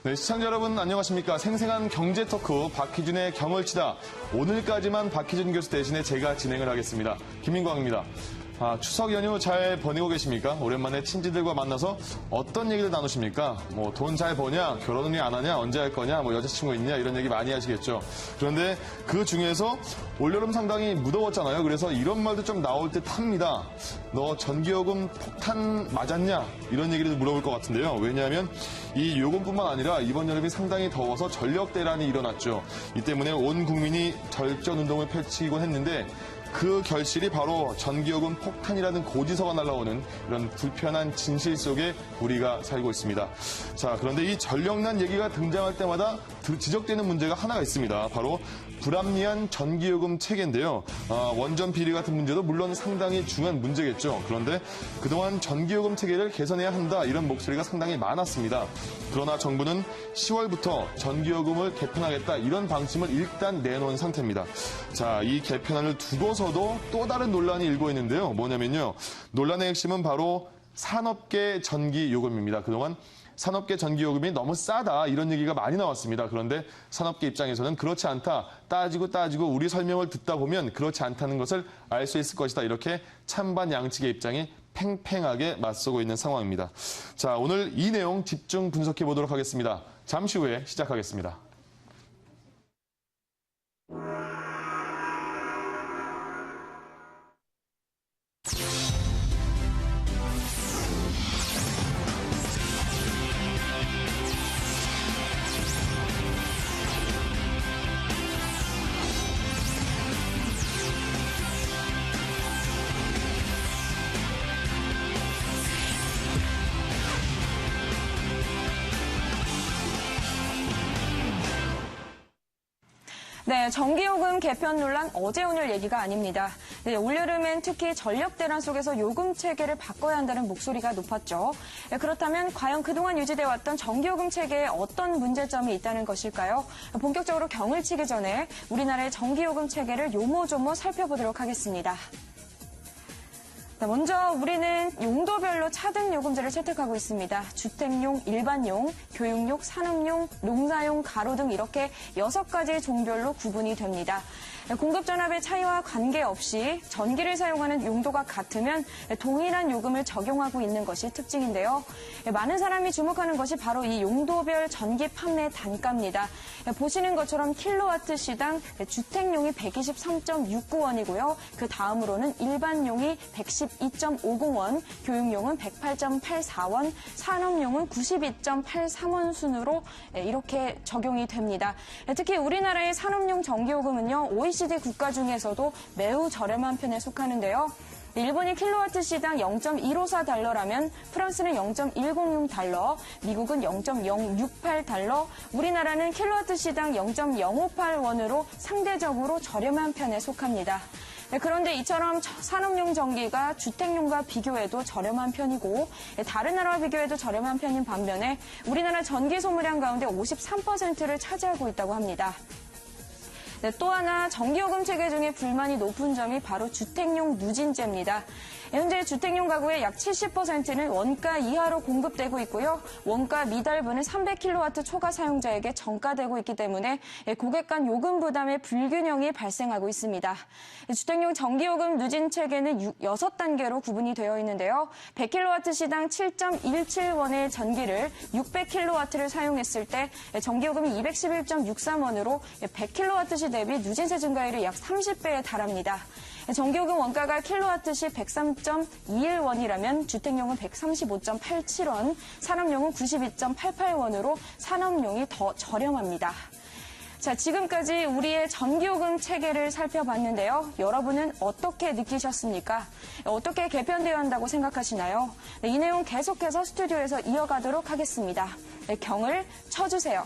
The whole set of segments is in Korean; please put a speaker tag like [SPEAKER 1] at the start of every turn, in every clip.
[SPEAKER 1] 네, 시청자 여러분 안녕하십니까. 생생한 경제 토크 박희준의 경을 치다. 오늘까지만 박희준 교수 대신에 제가 진행을 하겠습니다. 김민광입니다. 추석 연휴 잘 보내고 계십니까? 오랜만에 친지들과 만나서 어떤 얘기를 나누십니까? 돈 잘 버냐? 결혼은 왜 안 하냐? 언제 할 거냐? 여자친구 있냐? 이런 얘기 많이 하시겠죠. 그런데 그 중에서 올여름 상당히 무더웠잖아요. 그래서 이런 말도 좀 나올 듯 합니다. 너 전기요금 폭탄 맞았냐? 이런 얘기를 물어볼 것 같은데요. 왜냐하면 이 요금뿐만 아니라 이번 여름이 상당히 더워서 전력 대란이 일어났죠. 이 때문에 온 국민이 절전 운동을 펼치곤 했는데 그 결실이 바로 전기요금 폭탄이라는 고지서가 날라오는 이런 불편한 진실 속에 우리가 살고 있습니다. 자, 그런데 이 전력난 얘기가 등장할 때마다 지적되는 문제가 하나가 있습니다. 바로 불합리한 전기요금 체계인데요. 원전 비리 같은 문제도 물론 상당히 중요한 문제겠죠. 그런데 그동안 전기요금 체계를 개선해야 한다 이런 목소리가 상당히 많았습니다. 그러나 정부는 10월부터 전기요금을 개편하겠다 이런 방침을 일단 내놓은 상태입니다. 자, 이 개편안을 두고서도 또 다른 논란이 일고 있는데요. 뭐냐면요. 논란의 핵심은 바로 산업계 전기요금입니다. 그동안 산업계 전기요금이 너무 싸다 이런 얘기가 많이 나왔습니다. 그런데 산업계 입장에서는 그렇지 않다. 따지고 우리 설명을 듣다 보면 그렇지 않다는 것을 알 수 있을 것이다. 이렇게 찬반 양측의 입장이 팽팽하게 맞서고 있는 상황입니다. 자, 오늘 이 내용 집중 분석해 보도록 하겠습니다. 잠시 후에 시작하겠습니다.
[SPEAKER 2] 네, 전기요금 개편 논란 어제 오늘 얘기가 아닙니다. 네, 올여름엔 특히 전력 대란 속에서 요금 체계를 바꿔야 한다는 목소리가 높았죠. 네, 그렇다면 과연 그동안 유지돼 왔던 전기요금 체계에 어떤 문제점이 있다는 것일까요? 본격적으로 경을 치기 전에 우리나라의 전기요금 체계를 요모조모 살펴보도록 하겠습니다. 먼저 우리는 용도별로 차등 요금제를 채택하고 있습니다. 주택용, 일반용, 교육용, 산업용, 농사용, 가로 등 이렇게 6가지 종별로 구분이 됩니다. 공급 전압의 차이와 관계없이 전기를 사용하는 용도가 같으면 동일한 요금을 적용하고 있는 것이 특징인데요. 많은 사람이 주목하는 것이 바로 이 용도별 전기 판매 단가입니다. 보시는 것처럼 킬로와트 시당 주택용이 123.69원이고요. 그 다음으로는 일반용이 112.50원, 교육용은 108.84원, 산업용은 92.83원 순으로 이렇게 적용이 됩니다. 특히 우리나라의 산업용 전기요금은요, OECD 국가 중에서도 매우 저렴한 편에 속하는데요. 일본이 킬로와트 시당 0.154달러라면 프랑스는 0.106달러, 미국은 0.068달러, 우리나라는 킬로와트 시당 0.058원으로 상대적으로 저렴한 편에 속합니다. 그런데 이처럼 산업용 전기가 주택용과 비교해도 저렴한 편이고 다른 나라와 비교해도 저렴한 편인 반면에 우리나라 전기 소모량 가운데 53%를 차지하고 있다고 합니다. 네, 또 하나 전기요금 체계 중에 불만이 높은 점이 바로 주택용 누진제입니다. 현재 주택용 가구의 약 70%는 원가 이하로 공급되고 있고요. 원가 미달분은 300kW 초과 사용자에게 전가되고 있기 때문에 고객 간 요금 부담의 불균형이 발생하고 있습니다. 주택용 전기요금 누진 체계는 6단계로 구분이 되어 있는데요. 100kW 시당 7.17원의 전기를 600kW를 사용했을 때 전기요금이 211.63원으로 100kW 대비 누진세 증가율이 약 30배에 달합니다. 전기요금 원가가 킬로와트시 103.21원이라면 주택용은 135.87원, 산업용은 92.88원으로 산업용이 더 저렴합니다. 자, 지금까지 우리의 전기요금 체계를 살펴봤는데요. 여러분은 어떻게 느끼셨습니까? 어떻게 개편되어야 한다고 생각하시나요? 네, 이 내용 계속해서 스튜디오에서 이어가도록 하겠습니다. 네, 경을 쳐주세요.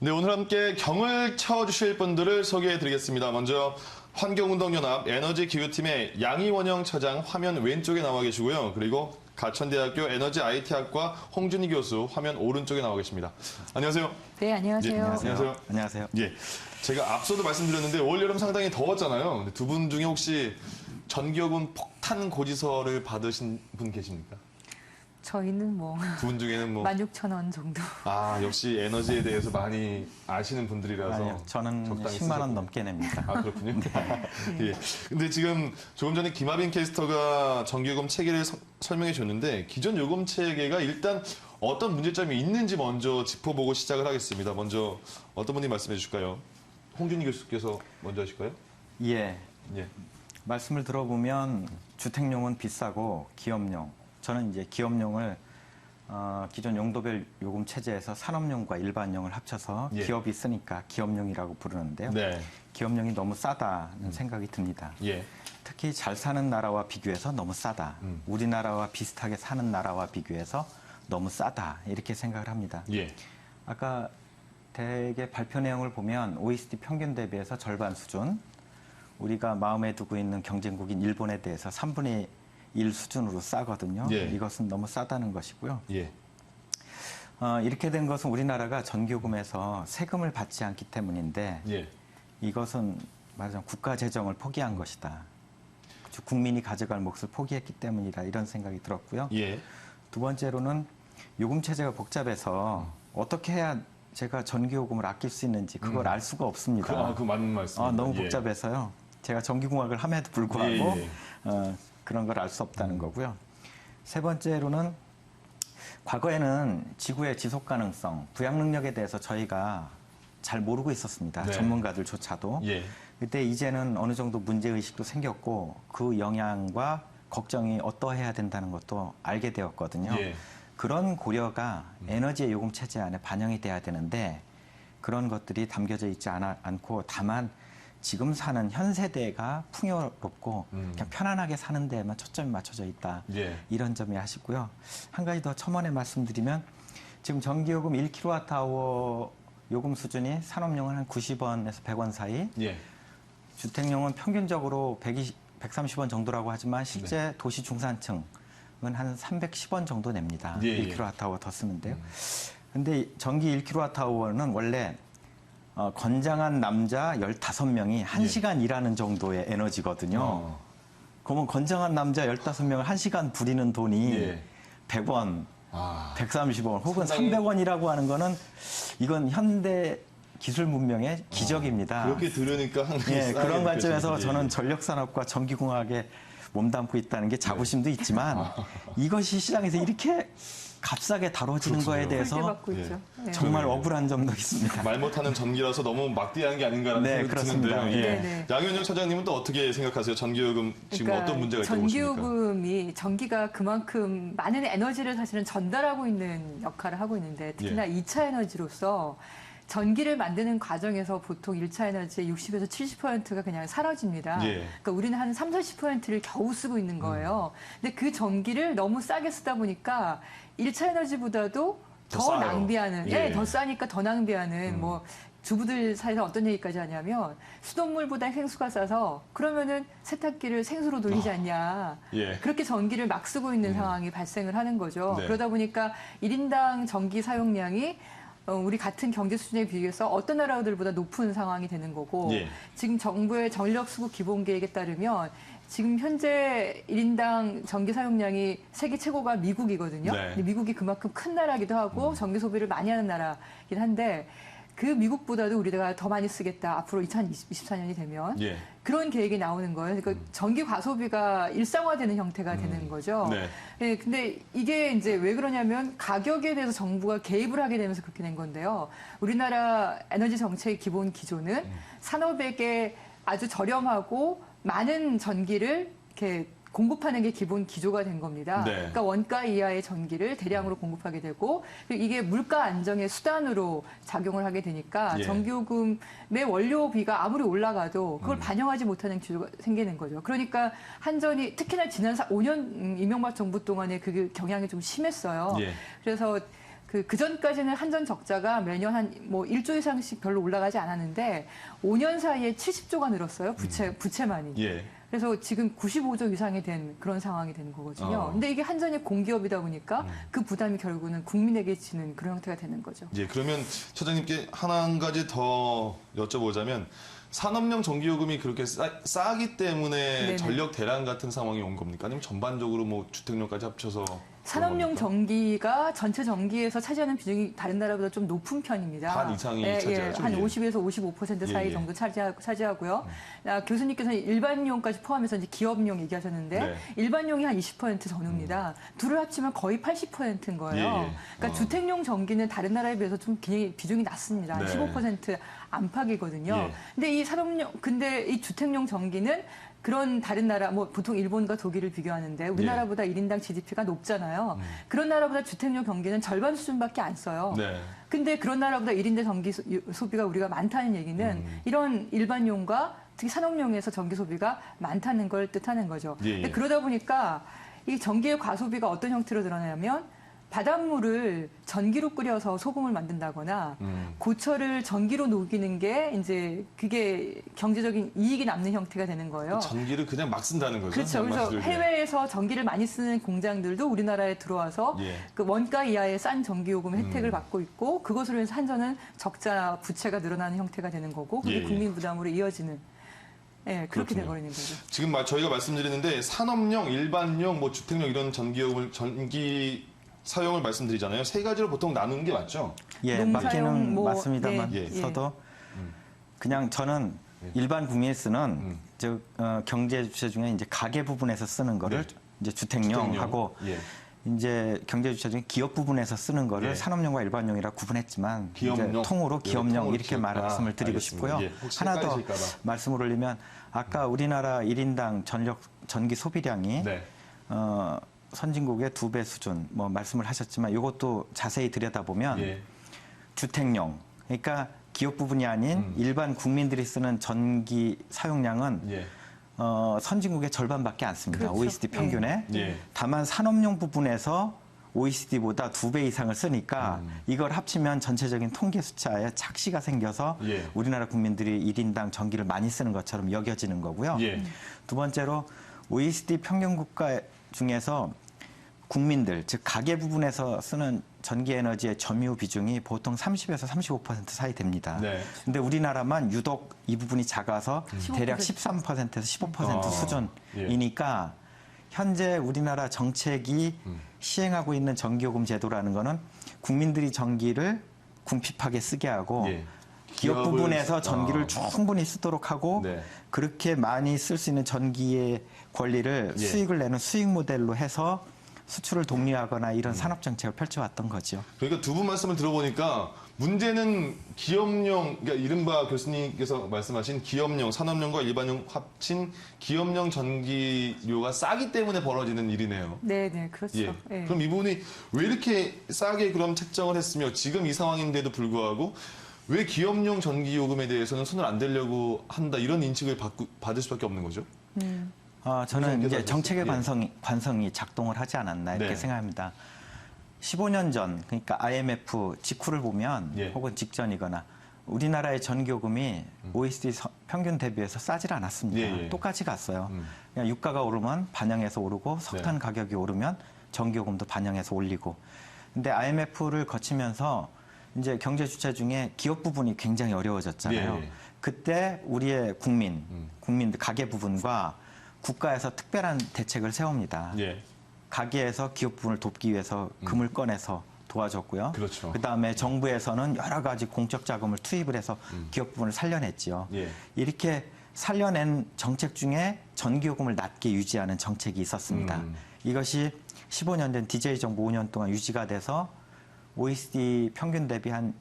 [SPEAKER 1] 네, 오늘 함께 경을 쳐주실 분들을 소개해드리겠습니다. 먼저 환경운동연합 에너지기후팀의 양희원영 차장 화면 왼쪽에 나와 계시고요. 그리고 가천대학교 에너지 IT학과 홍준희 교수 화면 오른쪽에 나와 계십니다. 안녕하세요.
[SPEAKER 2] 네, 안녕하세요.
[SPEAKER 1] 예, 안녕하세요.
[SPEAKER 3] 안녕하세요.
[SPEAKER 1] 예, 제가 앞서도 말씀드렸는데 올 여름 상당히 더웠잖아요. 두 분 중에 혹시 전기요금 폭탄 고지서를 받으신 분 계십니까?
[SPEAKER 4] 저희는 뭐
[SPEAKER 1] 두 분 중에는 뭐
[SPEAKER 4] 16,000원 정도.
[SPEAKER 1] 역시 에너지에 대해서 많이 아시는 분들이라서
[SPEAKER 3] 아니요, 저는
[SPEAKER 1] 적당히
[SPEAKER 3] 10만 원
[SPEAKER 1] 쓰셨군요.
[SPEAKER 3] 넘게 냅니다.
[SPEAKER 1] 그렇군요. 예. 근데 지금 조금 전에 김하빈 캐스터가 전기요금 체계를 설명해 줬는데 기존 요금 체계가 일단 어떤 문제점이 있는지 먼저 짚어보고 시작을 하겠습니다. 먼저 어떤 분이 말씀해 주실까요? 홍준희 교수께서 먼저 하실까요?
[SPEAKER 3] 예,
[SPEAKER 1] 예.
[SPEAKER 3] 말씀을 들어보면 주택용은 비싸고 기업용, 저는 이제 기업용을 기존 용도별 요금 체제에서 산업용과 일반용을 합쳐서
[SPEAKER 1] 예.
[SPEAKER 3] 기업이 쓰니까 기업용이라고 부르는데요.
[SPEAKER 1] 네.
[SPEAKER 3] 기업용이 너무 싸다는 생각이 듭니다.
[SPEAKER 1] 예.
[SPEAKER 3] 특히 잘 사는 나라와 비교해서 너무 싸다. 우리나라와 비슷하게 사는 나라와 비교해서 너무 싸다. 이렇게 생각을 합니다.
[SPEAKER 1] 예.
[SPEAKER 3] 아까 대개 발표 내용을 보면 OECD 평균 대비해서 절반 수준, 우리가 마음에 두고 있는 경쟁국인 일본에 대해서 3분의 1 수준으로 싸거든요.
[SPEAKER 1] 예.
[SPEAKER 3] 이것은 너무 싸다는 것이고요.
[SPEAKER 1] 예.
[SPEAKER 3] 이렇게 된 것은 우리나라가 전기요금에서 세금을 받지 않기 때문인데
[SPEAKER 1] 예.
[SPEAKER 3] 이것은 말하자면 국가 재정을 포기한 것이다. 국민이 가져갈 몫을 포기했기 때문이다. 이런 생각이 들었고요.
[SPEAKER 1] 예.
[SPEAKER 3] 두 번째로는 요금 체제가 복잡해서 어떻게 해야 제가 전기요금을 아낄 수 있는지 그걸 알 수가 없습니다.
[SPEAKER 1] 그 맞는 말씀입니다.
[SPEAKER 3] 너무
[SPEAKER 1] 예.
[SPEAKER 3] 복잡해서요. 제가 전기공학을 함에도 불구하고
[SPEAKER 1] 예,
[SPEAKER 3] 그런 걸 알 수 없다는 거고요. 세 번째로는 과거에는 지구의 지속 가능성, 부양 능력에 대해서 저희가 잘 모르고 있었습니다.
[SPEAKER 1] 네.
[SPEAKER 3] 전문가들조차도.
[SPEAKER 1] 예.
[SPEAKER 3] 그때 이제는 어느 정도 문제의식도 생겼고 그 영향과 걱정이 어떠해야 된다는 것도 알게 되었거든요.
[SPEAKER 1] 예.
[SPEAKER 3] 그런 고려가 에너지의 요금 체제 안에 반영이 돼야 되는데 그런 것들이 담겨져 있지 않고 다만 지금 사는 현 세대가 풍요롭고 그냥 편안하게 사는 데에만 초점이 맞춰져 있다.
[SPEAKER 1] 예.
[SPEAKER 3] 이런 점이 아쉽고요. 한 가지 더 첨언해 말씀드리면 지금 전기요금 1kWh 요금 수준이 산업용은 한 90원에서 100원 사이,
[SPEAKER 1] 예.
[SPEAKER 3] 주택용은 평균적으로 130원 정도라고 하지만 실제
[SPEAKER 1] 네.
[SPEAKER 3] 도시 중산층은 한 310원 정도 냅니다.
[SPEAKER 1] 예, 예.
[SPEAKER 3] 1kWh 더 쓰는데요. 근데 전기 1kWh는 원래 건장한 남자 15명이 1시간 일하는 정도의 에너지거든요. 그러면 건장한 남자 15명을 1시간 부리는 돈이
[SPEAKER 1] 예.
[SPEAKER 3] 100원, 130원 혹은
[SPEAKER 1] 상당히-
[SPEAKER 3] 300원이라고 하는 거는 이건 현대 기술 문명의 기적입니다.
[SPEAKER 1] 그렇게 들으니까 항상
[SPEAKER 3] 예,
[SPEAKER 1] 싸게
[SPEAKER 3] 그런 관점에서
[SPEAKER 1] 느껴집니다.
[SPEAKER 3] 저는
[SPEAKER 1] 예.
[SPEAKER 3] 전력산업과 전기공학에 몸담고 있다는 게 자부심도 있지만 이것이 시장에서 이렇게 값싸게 다뤄지는 거에 대해서
[SPEAKER 4] 받고
[SPEAKER 1] 예.
[SPEAKER 4] 있죠. 네.
[SPEAKER 3] 정말 억울한 점도 있습니다.
[SPEAKER 1] 말 못하는 전기라서 너무 막대한 게 아닌가라는
[SPEAKER 3] 네,
[SPEAKER 1] 생각이
[SPEAKER 3] 그렇습니다.
[SPEAKER 1] 드는데요. 예.
[SPEAKER 4] 네, 네.
[SPEAKER 1] 양현영 차장님은 또 어떻게 생각하세요? 전기요금 지금 어떤 문제가 있다고 보십니까?
[SPEAKER 4] 전기요금이 전기가 그만큼 많은 에너지를 사실은 전달하고 있는 역할을 하고 있는데 특히나
[SPEAKER 1] 예.
[SPEAKER 4] 2차 에너지로서 전기를 만드는 과정에서 보통 1차 에너지의 60에서 70%가 그냥 사라집니다.
[SPEAKER 1] 예.
[SPEAKER 4] 그러니까 우리는 한 3, 40%를 겨우 쓰고 있는 거예요. 근데 그 전기를 너무 싸게 쓰다 보니까 1차 에너지보다도
[SPEAKER 1] 더
[SPEAKER 4] 더
[SPEAKER 1] 싸요.
[SPEAKER 4] 낭비하는,
[SPEAKER 1] 예.
[SPEAKER 4] 더 싸니까 더 낭비하는, 뭐, 주부들 사이에서 어떤 얘기까지 하냐면, 수돗물보다 생수가 싸서, 그러면은 세탁기를 생수로 돌리지 않냐.
[SPEAKER 1] 예.
[SPEAKER 4] 그렇게 전기를 막 쓰고 있는 상황이 발생을 하는 거죠.
[SPEAKER 1] 네.
[SPEAKER 4] 그러다 보니까 1인당 전기 사용량이 우리 같은 경제 수준에 비해서 어떤 나라들보다 높은 상황이 되는 거고,
[SPEAKER 1] 예.
[SPEAKER 4] 지금 정부의 전력 수급 기본 계획에 따르면 지금 현재 1인당 전기 사용량이 세계 최고가 미국이거든요.
[SPEAKER 1] 네.
[SPEAKER 4] 근데 미국이 그만큼 큰 나라기도 하고 전기 소비를 많이 하는 나라긴 한데 그 미국보다도 우리가 더 많이 쓰겠다. 앞으로 2024년이 되면.
[SPEAKER 1] 예.
[SPEAKER 4] 그런 계획이 나오는 거예요. 그러니까 전기 과소비가 일상화되는 형태가 되는 거죠.
[SPEAKER 1] 네.
[SPEAKER 4] 예, 근데 이게 이제 왜 그러냐면 가격에 대해서 정부가 개입을 하게 되면서 그렇게 된 건데요. 우리나라 에너지 정책의 기본 기조는 산업에게 아주 저렴하고 많은 전기를 이렇게 공급하는 게 기본 기조가 된 겁니다.
[SPEAKER 1] 네.
[SPEAKER 4] 그러니까 원가 이하의 전기를 대량으로 공급하게 되고 그리고 이게 물가 안정의 수단으로 작용을 하게 되니까
[SPEAKER 1] 예.
[SPEAKER 4] 전기요금의 원료비가 아무리 올라가도 그걸 반영하지 못하는 기조가 생기는 거죠. 그러니까 한전이 특히나 지난 5년 이명박 정부 동안에 그 경향이 좀 심했어요.
[SPEAKER 1] 예.
[SPEAKER 4] 그래서 그 전까지는 한전 적자가 매년 한 뭐 1조 이상씩 별로 올라가지 않았는데 5년 사이에 70조가 늘었어요. 부채만이.
[SPEAKER 1] 예.
[SPEAKER 4] 그래서 지금 95조 이상이 된 그런 상황이 되는 거거든요. 근데 이게 한전이 공기업이다 보니까 그 부담이 결국은 국민에게 지는 그런 형태가 되는 거죠.
[SPEAKER 1] 예, 그러면 처장님께 한 가지 더 여쭤보자면 산업용 전기요금이 그렇게 싸기 때문에
[SPEAKER 4] 네네.
[SPEAKER 1] 전력 대란 같은 상황이 온 겁니까? 아니면 전반적으로 뭐 주택용까지 합쳐서
[SPEAKER 4] 산업용
[SPEAKER 1] 그런 겁니까?
[SPEAKER 4] 전기가 전체 전기에서 차지하는 비중이 다른 나라보다 좀 높은 편입니다.
[SPEAKER 1] 반 이상이
[SPEAKER 4] 예,
[SPEAKER 1] 차지하죠?
[SPEAKER 4] 한
[SPEAKER 1] 예.
[SPEAKER 4] 50에서 55% 사이
[SPEAKER 1] 예, 예.
[SPEAKER 4] 정도 차지하고요. 교수님께서는 일반용까지 포함해서 이제 기업용 얘기하셨는데
[SPEAKER 1] 네.
[SPEAKER 4] 일반용이 한 20% 전후입니다. 둘을 합치면 거의 80%인 거예요.
[SPEAKER 1] 예, 예.
[SPEAKER 4] 그러니까 주택용 전기는 다른 나라에 비해서 좀 굉장히 비중이 낮습니다. 한
[SPEAKER 1] 네.
[SPEAKER 4] 15% 안팎이거든요.
[SPEAKER 1] 예.
[SPEAKER 4] 근데 이 주택용 전기는 그런 다른 나라, 뭐 보통 일본과 독일을 비교하는데 우리나라보다 1인당 GDP가 높잖아요. 그런 나라보다 주택용 전기는 절반 수준밖에 안 써요.
[SPEAKER 1] 네.
[SPEAKER 4] 근데 그런 나라보다 1인당 전기 소비가 우리가 많다는 얘기는 이런 일반용과 특히 산업용에서 전기 소비가 많다는 걸 뜻하는 거죠.
[SPEAKER 1] 예, 예.
[SPEAKER 4] 근데 그러다 보니까 이 전기의 과소비가 어떤 형태로 드러나냐면 바닷물을 전기로 끓여서 소금을 만든다거나 고철을 전기로 녹이는 게 이제 그게 경제적인 이익이 남는 형태가 되는 거예요.
[SPEAKER 1] 전기를 그냥 막 쓴다는 거죠?
[SPEAKER 4] 그렇죠. 그래서
[SPEAKER 1] 양말들을.
[SPEAKER 4] 해외에서 전기를 많이 쓰는 공장들도 우리나라에 들어와서
[SPEAKER 1] 예.
[SPEAKER 4] 그 원가 이하의 싼 전기요금 혜택을 받고 있고 그것으로 해서 한전은 적자 부채가 늘어나는 형태가 되는 거고 그게
[SPEAKER 1] 예, 예.
[SPEAKER 4] 국민 부담으로 이어지는 그렇게
[SPEAKER 1] 그렇군요.
[SPEAKER 4] 돼버리는 거죠.
[SPEAKER 1] 지금 저희가 말씀드리는데 산업용, 일반용, 뭐 주택용 이런 전기 사용을 말씀드리잖아요. 세 가지로 보통 나누는 게 맞죠?
[SPEAKER 3] 예,
[SPEAKER 4] 농사용,
[SPEAKER 3] 맞기는
[SPEAKER 4] 뭐,
[SPEAKER 3] 맞습니다만서도 그냥 저는 일반 국민이 쓰는 경제 주체 중에 이제 가계 부분에서 쓰는 거를
[SPEAKER 1] 네.
[SPEAKER 3] 이제 주택용하고
[SPEAKER 1] 예.
[SPEAKER 3] 이제 경제 주체 중에 기업 부분에서 쓰는 거를
[SPEAKER 1] 예.
[SPEAKER 3] 산업용과 일반용이라 구분했지만
[SPEAKER 1] 기업용?
[SPEAKER 3] 이제 통으로
[SPEAKER 1] 예,
[SPEAKER 3] 기업용
[SPEAKER 1] 통으로
[SPEAKER 3] 이렇게
[SPEAKER 1] 기업.
[SPEAKER 3] 말씀을 드리고
[SPEAKER 1] 알겠습니다.
[SPEAKER 3] 싶고요.
[SPEAKER 1] 예, 혹시
[SPEAKER 3] 하나 더
[SPEAKER 1] 헷갈리실까 봐.
[SPEAKER 3] 말씀을 올리면 아까 우리나라 1인당 전기 소비량이
[SPEAKER 1] 네.
[SPEAKER 3] 선진국의 2배 수준 뭐 말씀을 하셨지만 이것도 자세히 들여다보면
[SPEAKER 1] 예.
[SPEAKER 3] 주택용 그러니까 기업 부분이 아닌 일반 국민들이 쓰는 전기 사용량은
[SPEAKER 1] 예.
[SPEAKER 3] 선진국의 절반밖에 안 씁니다.
[SPEAKER 4] 그렇죠.
[SPEAKER 3] OECD 평균에.
[SPEAKER 1] 예.
[SPEAKER 3] 다만 산업용 부분에서 OECD보다 2배 이상을 쓰니까 이걸 합치면 전체적인 통계 숫자에 착시가 생겨서
[SPEAKER 1] 예.
[SPEAKER 3] 우리나라 국민들이 1인당 전기를 많이 쓰는 것처럼 여겨지는 거고요.
[SPEAKER 1] 예.
[SPEAKER 3] 두 번째로 OECD 평균 국가 중에서 국민들, 즉 가계 부분에서 쓰는 전기 에너지의 점유 비중이 보통 30에서 35% 사이 됩니다.
[SPEAKER 1] 네.
[SPEAKER 3] 근데 우리나라만 유독 이 부분이 작아서 대략 13%에서 15% 수준이니까 현재 우리나라 정책이 시행하고 있는 전기요금 제도라는 거는 국민들이 전기를 궁핍하게 쓰게 하고
[SPEAKER 1] 예.
[SPEAKER 3] 기업
[SPEAKER 1] 기업을
[SPEAKER 3] 부분에서 전기를 충분히 쓰도록 하고
[SPEAKER 1] 네.
[SPEAKER 3] 그렇게 많이 쓸 수 있는 전기의 권리를
[SPEAKER 1] 예.
[SPEAKER 3] 수익을 내는 수익 모델로 해서 수출을 독려하거나 이런 산업 정책을 펼쳐왔던 거죠.
[SPEAKER 1] 그러니까 두 분 말씀을 들어보니까 문제는 기업용, 그러니까 이른바 교수님께서 말씀하신 기업용, 산업용과 일반용 합친 기업용 전기료가 싸기 때문에 벌어지는 일이네요.
[SPEAKER 4] 네, 그렇죠.
[SPEAKER 1] 예.
[SPEAKER 4] 예.
[SPEAKER 1] 그럼 이분이 왜 이렇게 싸게 그럼 책정을 했으며 지금 이 상황인데도 불구하고 왜 기업용 전기요금에 대해서는 손을 안 대려고 한다 이런 인식을 받을 수밖에 없는 거죠?
[SPEAKER 3] 저는 이제
[SPEAKER 1] 교수님께서
[SPEAKER 3] 정책의
[SPEAKER 1] 예.
[SPEAKER 3] 관성이 작동을 하지 않았나 이렇게
[SPEAKER 1] 네.
[SPEAKER 3] 생각합니다. 15년 전, 그러니까 IMF 직후를 보면
[SPEAKER 1] 예.
[SPEAKER 3] 혹은 직전이거나 우리나라의 전기요금이 OECD 평균 대비해서 싸질 않았습니다.
[SPEAKER 1] 예, 예.
[SPEAKER 3] 똑같이 갔어요. 그냥 유가가 오르면 반영해서 오르고 석탄
[SPEAKER 1] 네.
[SPEAKER 3] 가격이 오르면 전기요금도 반영해서 올리고. 근데 IMF를 거치면서 이제 경제 주체 중에 기업 부분이 굉장히 어려워졌잖아요.
[SPEAKER 1] 예.
[SPEAKER 3] 그때 우리의 국민들 가계 부분과 국가에서 특별한 대책을 세웁니다.
[SPEAKER 1] 예.
[SPEAKER 3] 가계에서 기업 부분을 돕기 위해서 금을 꺼내서 도와줬고요.
[SPEAKER 1] 그렇죠.
[SPEAKER 3] 그다음에 정부에서는 여러 가지 공적 자금을 투입을 해서 기업 부분을 살려냈지요.
[SPEAKER 1] 예.
[SPEAKER 3] 이렇게 살려낸 정책 중에 전기요금을 낮게 유지하는 정책이 있었습니다. 이것이 15년 된 DJ 정부 5년 동안 유지가 돼서 OECD 평균 대비 한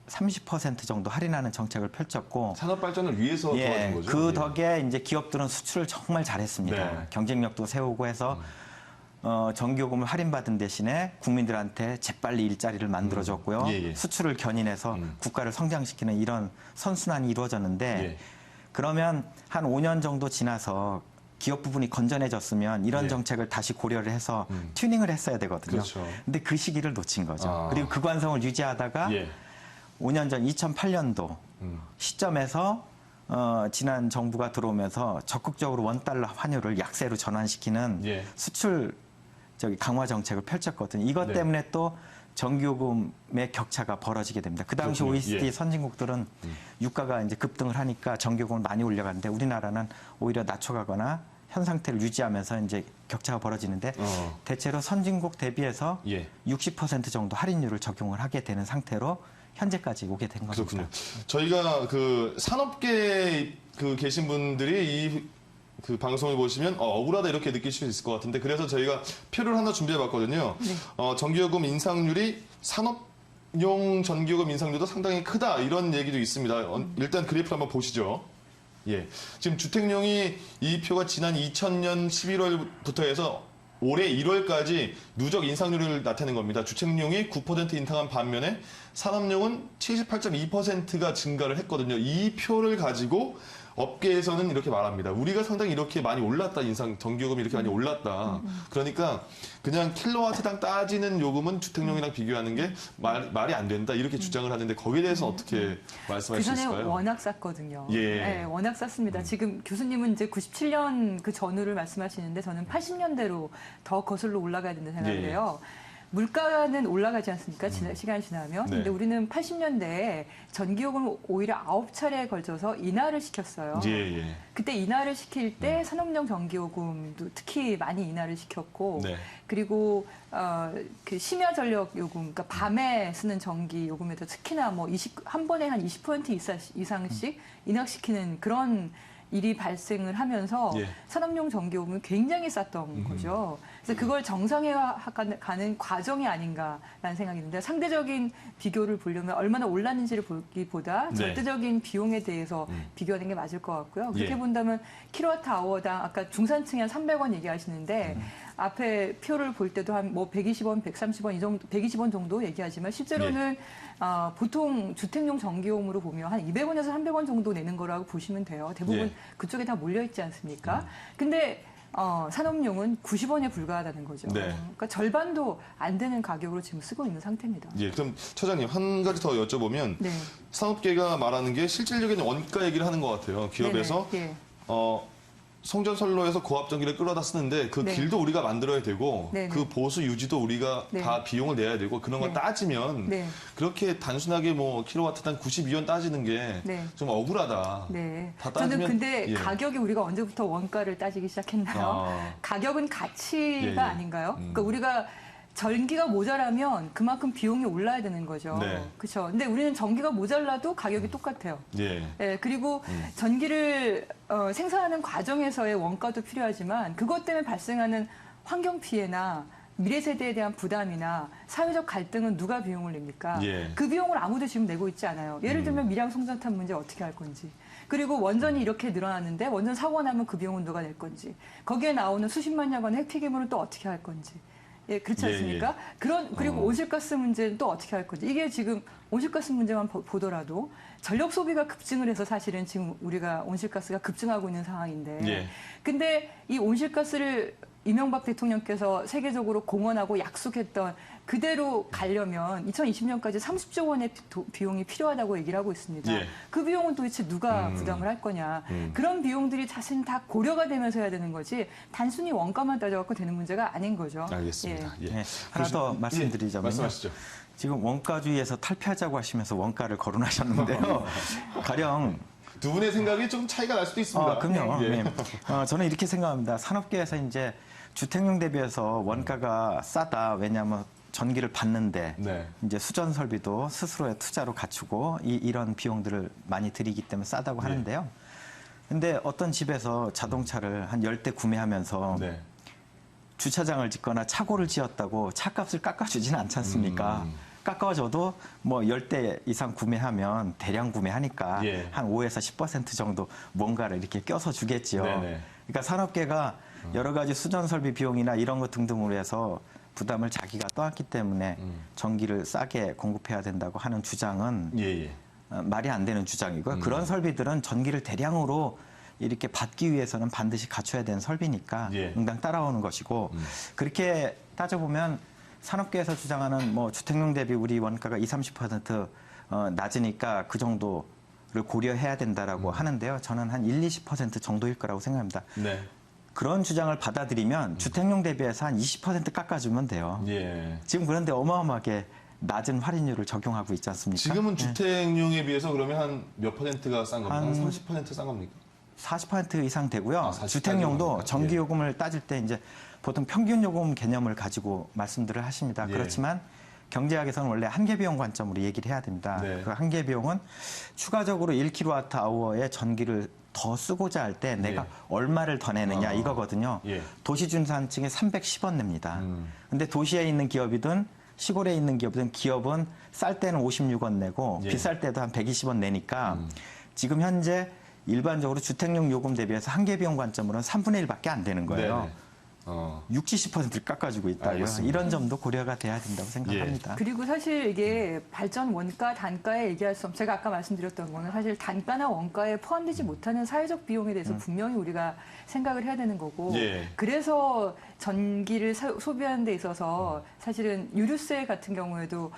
[SPEAKER 3] 30% 정도 할인하는 정책을 펼쳤고
[SPEAKER 1] 산업 발전을 위해서 도와준 거죠.
[SPEAKER 3] 그
[SPEAKER 1] 예.
[SPEAKER 3] 덕에 이제 기업들은 수출을 정말 잘했습니다.
[SPEAKER 1] 네.
[SPEAKER 3] 경쟁력도 세우고 해서 전기요금을 할인받은 대신에 국민들한테 재빨리 일자리를 만들어줬고요.
[SPEAKER 1] 예, 예.
[SPEAKER 3] 수출을 견인해서 국가를 성장시키는 이런 선순환이 이루어졌는데
[SPEAKER 1] 예.
[SPEAKER 3] 그러면 한 5년 정도 지나서 기업 부분이 건전해졌으면 이런
[SPEAKER 1] 예.
[SPEAKER 3] 정책을 다시 고려를 해서 튜닝을 했어야 되거든요.
[SPEAKER 1] 그렇죠.
[SPEAKER 3] 근데 그 시기를 놓친 거죠.
[SPEAKER 1] 아.
[SPEAKER 3] 그리고 그 관성을 유지하다가
[SPEAKER 1] 예.
[SPEAKER 3] 5년 전 2008년도 시점에서 지난 정부가 들어오면서 적극적으로 원달러 환율을 약세로 전환시키는
[SPEAKER 1] 예.
[SPEAKER 3] 수출 강화 정책을 펼쳤거든요. 이것
[SPEAKER 1] 네.
[SPEAKER 3] 때문에 또 전기요금의 격차가 벌어지게 됩니다. 그 당시
[SPEAKER 1] 그렇군요.
[SPEAKER 3] OECD
[SPEAKER 1] 예.
[SPEAKER 3] 선진국들은 유가가 이제 급등을 하니까 전기요금을 많이 올려갔는데 우리나라는 오히려 낮춰가거나 현 상태를 유지하면서 이제 격차가 벌어지는데 대체로 선진국 대비해서
[SPEAKER 1] 예.
[SPEAKER 3] 60% 정도 할인율을 적용을 하게 되는 상태로 현재까지 오게 된 겁니다.
[SPEAKER 1] 그렇군요. 저희가 그 산업계에 계신 분들이 그 방송을 보시면 억울하다 이렇게 느끼실 수 있을 것 같은데 그래서 저희가 표를 하나 준비해봤거든요. 전기요금 인상률이 산업용 전기요금 인상률도 상당히 크다 이런 얘기도 있습니다. 일단 그래프 한번 보시죠. 예, 지금 주택용이 이 표가 지난 2000년 11월부터 해서 올해 1월까지 누적 인상률을 나타낸 겁니다. 주택용이 9% 인상한 반면에 산업용은 78.2%가 증가를 했거든요. 이 표를 가지고 업계에서는 이렇게 말합니다. 우리가 상당히 이렇게 많이 올랐다, 전기요금이 이렇게 많이 올랐다. 그러니까 그냥 킬로와트당 따지는 요금은 주택용이랑 비교하는 게 말이 안 된다. 이렇게 주장을 하는데 거기에 대해서 어떻게 말씀할 수
[SPEAKER 4] 그 전에
[SPEAKER 1] 있을까요?
[SPEAKER 4] 워낙 쌌거든요.
[SPEAKER 1] 예.
[SPEAKER 4] 네, 워낙 쌌습니다. 지금 교수님은 이제 97년 그 전후를 말씀하시는데 저는 80년대로 더 거슬러 올라가야 된다 생각을
[SPEAKER 1] 예.
[SPEAKER 4] 해요. 물가는 올라가지 않습니까? 시간이 지나면.
[SPEAKER 1] 네.
[SPEAKER 4] 근데 우리는 80년대에 전기요금을 오히려 9차례에 걸쳐서 인하를 시켰어요.
[SPEAKER 1] 예, 예.
[SPEAKER 4] 그때 인하를 시킬 때 산업용 전기요금도 특히 많이 인하를 시켰고
[SPEAKER 1] 네.
[SPEAKER 4] 그리고 그 심야 전력 요금, 그러니까 밤에 쓰는 전기 요금에도 특히나 뭐 한 번에 한 20% 이상씩 인하시키는 그런 일이 발생을 하면서
[SPEAKER 1] 예.
[SPEAKER 4] 산업용 전기요금이 굉장히 쌌던 거죠. 그래서 그걸 정상화가는 과정이 아닌가라는 생각이 드는데 상대적인 비교를 보려면 얼마나 올랐는지를 보기보다
[SPEAKER 1] 네.
[SPEAKER 4] 절대적인 비용에 대해서 비교하는 게 맞을 것 같고요. 그렇게
[SPEAKER 1] 예.
[SPEAKER 4] 본다면 킬로와트아워당 아까 중산층이 한 300원 얘기하시는데 앞에 표를 볼 때도 한 뭐 120원, 130원 이 정도, 120원 정도 얘기하지만 실제로는 보통 주택용 전기요금으로 보면 한 200원에서 300원 정도 내는 거라고 보시면 돼요. 대부분
[SPEAKER 1] 예.
[SPEAKER 4] 그쪽에 다 몰려 있지 않습니까? 근데 산업용은 90원에 불과하다는 거죠.
[SPEAKER 1] 네.
[SPEAKER 4] 그러니까 절반도 안 되는 가격으로 지금 쓰고 있는 상태입니다.
[SPEAKER 1] 예, 그럼 처장님 한 가지 더 여쭤보면
[SPEAKER 4] 네.
[SPEAKER 1] 산업계가 말하는 게 실질적인 원가 얘기를 하는 것 같아요. 기업에서
[SPEAKER 4] 네네. 예.
[SPEAKER 1] 송전선로에서 고압전기를 끌어다 쓰는데 그
[SPEAKER 4] 네.
[SPEAKER 1] 길도 우리가 만들어야 되고
[SPEAKER 4] 네네.
[SPEAKER 1] 그 보수 유지도 우리가
[SPEAKER 4] 네.
[SPEAKER 1] 다 비용을 내야 되고 그런 걸
[SPEAKER 4] 네.
[SPEAKER 1] 따지면
[SPEAKER 4] 네.
[SPEAKER 1] 그렇게 단순하게 뭐 킬로와트당 92원 따지는 게 좀
[SPEAKER 4] 네.
[SPEAKER 1] 억울하다.
[SPEAKER 4] 네.
[SPEAKER 1] 다
[SPEAKER 4] 저는
[SPEAKER 1] 따지면-
[SPEAKER 4] 근데
[SPEAKER 1] 예.
[SPEAKER 4] 가격이 우리가 언제부터 원가를 따지기 시작했나요?
[SPEAKER 1] 아.
[SPEAKER 4] 가격은 가치가
[SPEAKER 1] 예, 예.
[SPEAKER 4] 아닌가요? 그러니까 우리가 전기가 모자라면 그만큼 비용이 올라야 되는 거죠.
[SPEAKER 1] 네.
[SPEAKER 4] 그렇죠. 근데 우리는 전기가 모자라도 가격이 똑같아요.
[SPEAKER 1] 예.
[SPEAKER 4] 예, 그리고 전기를 생산하는 과정에서의 원가도 필요하지만 그것 때문에 발생하는 환경 피해나 미래 세대에 대한 부담이나 사회적 갈등은 누가 비용을 냅니까?
[SPEAKER 1] 예.
[SPEAKER 4] 그 비용을 아무도 지금 내고 있지 않아요. 예를 들면 밀양 송전탄 문제 어떻게 할 건지. 그리고 원전이 이렇게 늘어났는데 원전 사고 나면 그 비용은 누가 낼 건지. 거기에 나오는 수십만 년 핵폐기물은 또 어떻게 할 건지. 예, 그렇지
[SPEAKER 1] 예,
[SPEAKER 4] 않습니까? 그리고 온실가스 문제는 또 어떻게 할 건지. 이게 지금 온실가스 문제만 보더라도 전력 소비가 급증을 해서 사실은 지금 우리가 온실가스가 급증하고 있는 상황인데.
[SPEAKER 1] 예.
[SPEAKER 4] 근데 이 온실가스를 이명박 대통령께서 세계적으로 공언하고 약속했던 그대로 가려면 2020년까지 30조 원의 비용이 필요하다고 얘기를 하고 있습니다.
[SPEAKER 1] 예.
[SPEAKER 4] 그 비용은 도대체 누가 부담을 할 거냐. 그런 비용들이 사실 다 고려가 되면서 해야 되는 거지 단순히 원가만 따져갖고 되는 문제가 아닌 거죠.
[SPEAKER 1] 알겠습니다. 예.
[SPEAKER 3] 네, 하나 더 말씀드리자면요.
[SPEAKER 1] 말씀하시죠.
[SPEAKER 3] 지금 원가주의에서 탈피하자고 하시면서 원가를 거론하셨는데요. 가령
[SPEAKER 1] 두 분의 생각이 좀 차이가 날 수도 있습니다.
[SPEAKER 3] 그럼요.
[SPEAKER 1] 예.
[SPEAKER 3] 네. 저는 이렇게 생각합니다. 산업계에서 이제 주택용 대비해서 원가가 싸다. 왜냐하면 전기를 받는데
[SPEAKER 1] 네.
[SPEAKER 3] 이제 수전 설비도 스스로의 투자로 갖추고 이런 비용들을 많이 들이기 때문에 싸다고
[SPEAKER 1] 네.
[SPEAKER 3] 하는데요. 근데 어떤 집에서 자동차를 한 10대 구매하면서
[SPEAKER 1] 네.
[SPEAKER 3] 주차장을 짓거나 차고를 지었다고 차값을 깎아주지는 않지 않습니까? 깎아줘도 뭐 10대 이상 구매하면 대량 구매하니까
[SPEAKER 1] 예.
[SPEAKER 3] 한 5에서 10% 정도 뭔가를 이렇게 껴서 주겠지요.
[SPEAKER 1] 네네.
[SPEAKER 3] 그러니까 산업계가 여러 가지 수전 설비 비용이나 이런 것 등등으로 해서 부담을 자기가 떠안기 때문에 전기를 싸게 공급해야 된다고 하는 주장은
[SPEAKER 1] 예, 예.
[SPEAKER 3] 말이 안 되는 주장이고요. 그런 설비들은 전기를 대량으로 이렇게 받기 위해서는 반드시 갖춰야 되는 설비니까
[SPEAKER 1] 예.
[SPEAKER 3] 응당 따라오는 것이고 그렇게 따져보면 산업계에서 주장하는 뭐 주택용 대비 우리 원가가 20~30% 낮으니까 그 정도를 고려해야 된다라고 하는데요. 저는 한 20% 정도일 거라고 생각합니다.
[SPEAKER 1] 네.
[SPEAKER 3] 그런 주장을 받아들이면 주택용 대비해서 한 20% 깎아주면 돼요.
[SPEAKER 1] 예.
[SPEAKER 3] 지금 그런데 어마어마하게 낮은 할인율을 적용하고 있지 않습니까?
[SPEAKER 1] 지금은 주택용에 비해서 그러면 한 몇 %가 싼 겁니까? 한
[SPEAKER 3] 한
[SPEAKER 1] 30% 싼 겁니까?
[SPEAKER 3] 40% 이상 되고요.
[SPEAKER 1] 40%
[SPEAKER 3] 주택용도
[SPEAKER 1] 정도입니까?
[SPEAKER 3] 전기요금을 따질 때 이제 보통 평균요금 개념을 가지고 말씀들을 하십니다.
[SPEAKER 1] 예.
[SPEAKER 3] 그렇지만 경제학에서는 원래 한계비용 관점으로 얘기를 해야 됩니다.
[SPEAKER 1] 네.
[SPEAKER 3] 그 한계비용은 추가적으로 1kWh의 전기를 더 쓰고자 할 때 내가
[SPEAKER 1] 예.
[SPEAKER 3] 얼마를 더 내느냐 이거거든요.
[SPEAKER 1] 예.
[SPEAKER 3] 도시중산층에 310원 냅니다. 근데 도시에 있는 기업이든 시골에 있는 기업이든 기업은 쌀 때는 56원 내고
[SPEAKER 1] 예.
[SPEAKER 3] 비쌀 때도 한 120원 내니까 지금 현재 일반적으로 주택용 요금 대비해서 한계비용 관점으로는 3분의 1밖에 안 되는 거예요.
[SPEAKER 1] 네네.
[SPEAKER 3] 60~70%를 깎아주고 있다고요.
[SPEAKER 1] 알겠습니다.
[SPEAKER 3] 이런 점도 고려가 돼야 된다고 생각합니다.
[SPEAKER 4] 그리고 사실 이게 발전 원가, 단가에 얘기할 수 없. 제가 아까 말씀드렸던 거는 사실 단가나 원가에 포함되지 못하는 사회적 비용에 대해서 분명히 우리가 생각을 해야 되는 거고.
[SPEAKER 1] 예.
[SPEAKER 4] 그래서 전기를 소비하는 데 있어서 사실은 유류세 같은 경우에도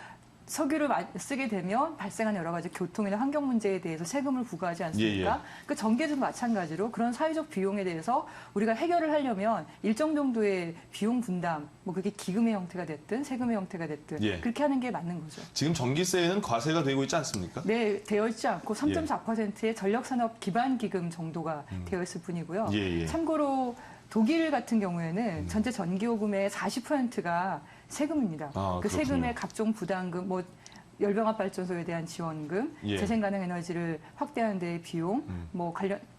[SPEAKER 4] 석유를 쓰게 되면 발생하는 여러 가지 교통이나 환경 문제에 대해서 세금을 부과하지 않습니까? 그 전기도 마찬가지로 그런 사회적 비용에 대해서 우리가 해결을 하려면 일정 정도의 비용 분담, 뭐 그게 기금의 형태가 됐든 세금의 형태가 됐든
[SPEAKER 1] 예.
[SPEAKER 4] 그렇게 하는 게 맞는 거죠.
[SPEAKER 1] 지금 전기세에는 과세가 되고 있지 않습니까?
[SPEAKER 4] 네, 되어 있지 않고 3.4%의 전력산업 기반 기금 정도가 되어 있을 뿐이고요.
[SPEAKER 1] 예, 예.
[SPEAKER 4] 참고로 독일 같은 경우에는 전체 전기요금의 40%가 세금입니다.
[SPEAKER 1] 아,
[SPEAKER 4] 그
[SPEAKER 1] 그렇군요.
[SPEAKER 4] 세금의 각종 부담금, 뭐 열병합 발전소에 대한 지원금,
[SPEAKER 1] 예.
[SPEAKER 4] 재생 가능 에너지를 확대하는 데의 비용, 뭐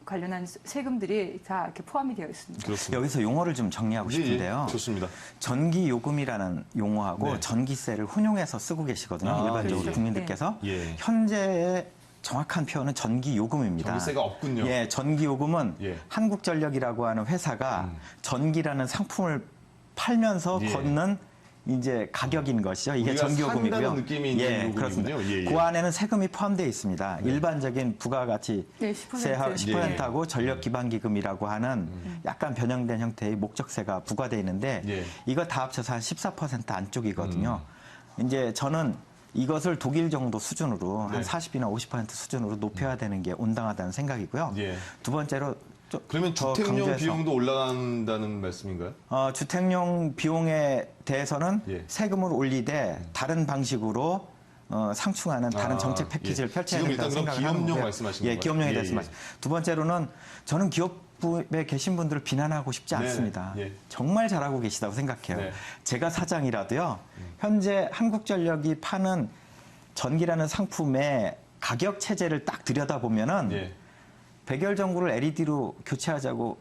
[SPEAKER 4] 관련한 세금들이 다 이렇게 포함이 되어 있습니다.
[SPEAKER 1] 그렇습니다.
[SPEAKER 3] 여기서 용어를 좀 정리하고
[SPEAKER 1] 예, 예.
[SPEAKER 3] 싶은데요.
[SPEAKER 1] 좋습니다.
[SPEAKER 3] 전기요금이라는 용어하고
[SPEAKER 1] 네.
[SPEAKER 3] 전기세를 혼용해서 쓰고 계시거든요.
[SPEAKER 1] 아,
[SPEAKER 3] 일반적으로
[SPEAKER 1] 그렇죠.
[SPEAKER 3] 국민들께서.
[SPEAKER 1] 예.
[SPEAKER 3] 현재의 정확한 표현은 전기요금입니다.
[SPEAKER 1] 전기세가 없군요.
[SPEAKER 3] 예, 전기요금은
[SPEAKER 1] 예.
[SPEAKER 3] 한국전력이라고 하는 회사가 전기라는 상품을 팔면서
[SPEAKER 1] 예.
[SPEAKER 3] 걷는 이제 가격인 것이죠. 이게
[SPEAKER 1] 우리가
[SPEAKER 3] 전기요금이고요.
[SPEAKER 1] 산다는 느낌이 있는 요금이군요.
[SPEAKER 3] 그렇습니다.
[SPEAKER 1] 예, 예.
[SPEAKER 3] 그 안에는 세금이 포함되어 있습니다. 일반적인 부가가치
[SPEAKER 4] 네, 10%.
[SPEAKER 3] 세 10%하고
[SPEAKER 1] 예.
[SPEAKER 3] 전력기반기금이라고 하는 약간 변형된 형태의 목적세가 부과되어 있는데
[SPEAKER 1] 예.
[SPEAKER 3] 이거 다 합쳐서 한 14% 안쪽이거든요. 이제 저는 이것을 독일 정도 수준으로
[SPEAKER 1] 네.
[SPEAKER 3] 한 40이나 50% 수준으로 높여야 되는 게 온당하다는 생각이고요.
[SPEAKER 1] 예.
[SPEAKER 3] 두 번째로
[SPEAKER 1] 그러면
[SPEAKER 3] 더
[SPEAKER 1] 주택용
[SPEAKER 3] 강조해서
[SPEAKER 1] 비용도 올라간다는 말씀인가요?
[SPEAKER 3] 주택용 비용에 대해서는
[SPEAKER 1] 예.
[SPEAKER 3] 세금을 올리되 다른 방식으로 상충하는 다른
[SPEAKER 1] 아,
[SPEAKER 3] 정책 패키지를
[SPEAKER 1] 예.
[SPEAKER 3] 펼쳐야
[SPEAKER 1] 지금
[SPEAKER 3] 된다고
[SPEAKER 1] 일단 그럼
[SPEAKER 3] 생각을
[SPEAKER 1] 기업용
[SPEAKER 3] 하는 거고요.
[SPEAKER 1] 말씀하시는
[SPEAKER 3] 예,
[SPEAKER 1] 건가요?
[SPEAKER 3] 기업용에
[SPEAKER 1] 예,
[SPEAKER 3] 대해서
[SPEAKER 1] 예.
[SPEAKER 3] 말씀. 두 번째로는 저는 기업부에 계신 분들을 비난하고 싶지
[SPEAKER 1] 네네.
[SPEAKER 3] 않습니다.
[SPEAKER 1] 예.
[SPEAKER 3] 정말 잘하고 계시다고 생각해요.
[SPEAKER 1] 네.
[SPEAKER 3] 제가 사장이라도요. 현재 한국전력이 파는 전기라는 상품의 가격 체제를 딱 들여다보면은
[SPEAKER 1] 예.
[SPEAKER 3] 백열전구를 LED로 교체하자고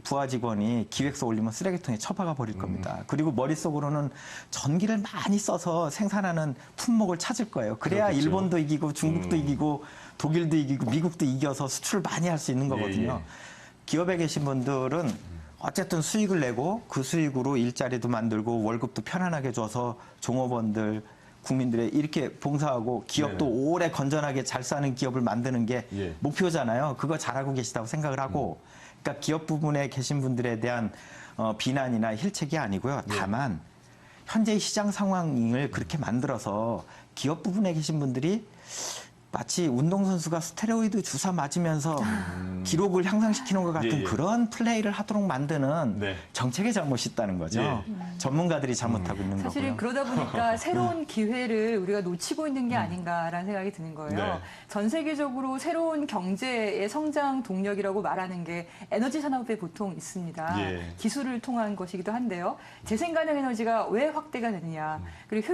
[SPEAKER 3] 부하 직원이 기획서 올리면 쓰레기통에 처박아 버릴 겁니다. 그리고 머릿속으로는 전기를 많이 써서 생산하는 품목을 찾을 거예요. 그래야
[SPEAKER 1] 그렇겠죠.
[SPEAKER 3] 일본도 이기고 중국도 이기고 독일도 이기고 미국도 이겨서 수출을 많이 할 수 있는 거거든요.
[SPEAKER 1] 예.
[SPEAKER 3] 기업에 계신 분들은 어쨌든 수익을 내고 그 수익으로 일자리도 만들고 월급도 편안하게 줘서 종업원들 국민들의 이렇게 봉사하고 기업도
[SPEAKER 1] 네네.
[SPEAKER 3] 오래 건전하게 잘 사는 기업을 만드는 게
[SPEAKER 1] 예.
[SPEAKER 3] 목표잖아요. 그거 잘하고 계시다고 생각을 하고 그러니까 기업 부분에 계신 분들에 대한 비난이나 힐책이 아니고요. 다만 현재의 시장 상황을 그렇게 만들어서 기업 부분에 계신 분들이 마치 운동선수가 스테로이드 주사 맞으면서 기록을 향상시키는 것 같은
[SPEAKER 1] 예, 예.
[SPEAKER 3] 그런 플레이를 하도록 만드는
[SPEAKER 1] 네.
[SPEAKER 3] 정책의 잘못이 있다는 거죠.
[SPEAKER 1] 예.
[SPEAKER 3] 전문가들이 잘못하고 있는
[SPEAKER 4] 사실은
[SPEAKER 3] 거고요.
[SPEAKER 4] 그러다 보니까 새로운 기회를 우리가 놓치고 있는 게 아닌가라는 생각이 드는 거예요.
[SPEAKER 1] 네.
[SPEAKER 4] 전 세계적으로 새로운 경제의 성장 동력이라고 말하는 게 에너지 산업에 보통 있습니다.
[SPEAKER 1] 예.
[SPEAKER 4] 기술을 통한 것이기도 한데요. 재생 가능 에너지가 왜 확대가 되느냐. 그리고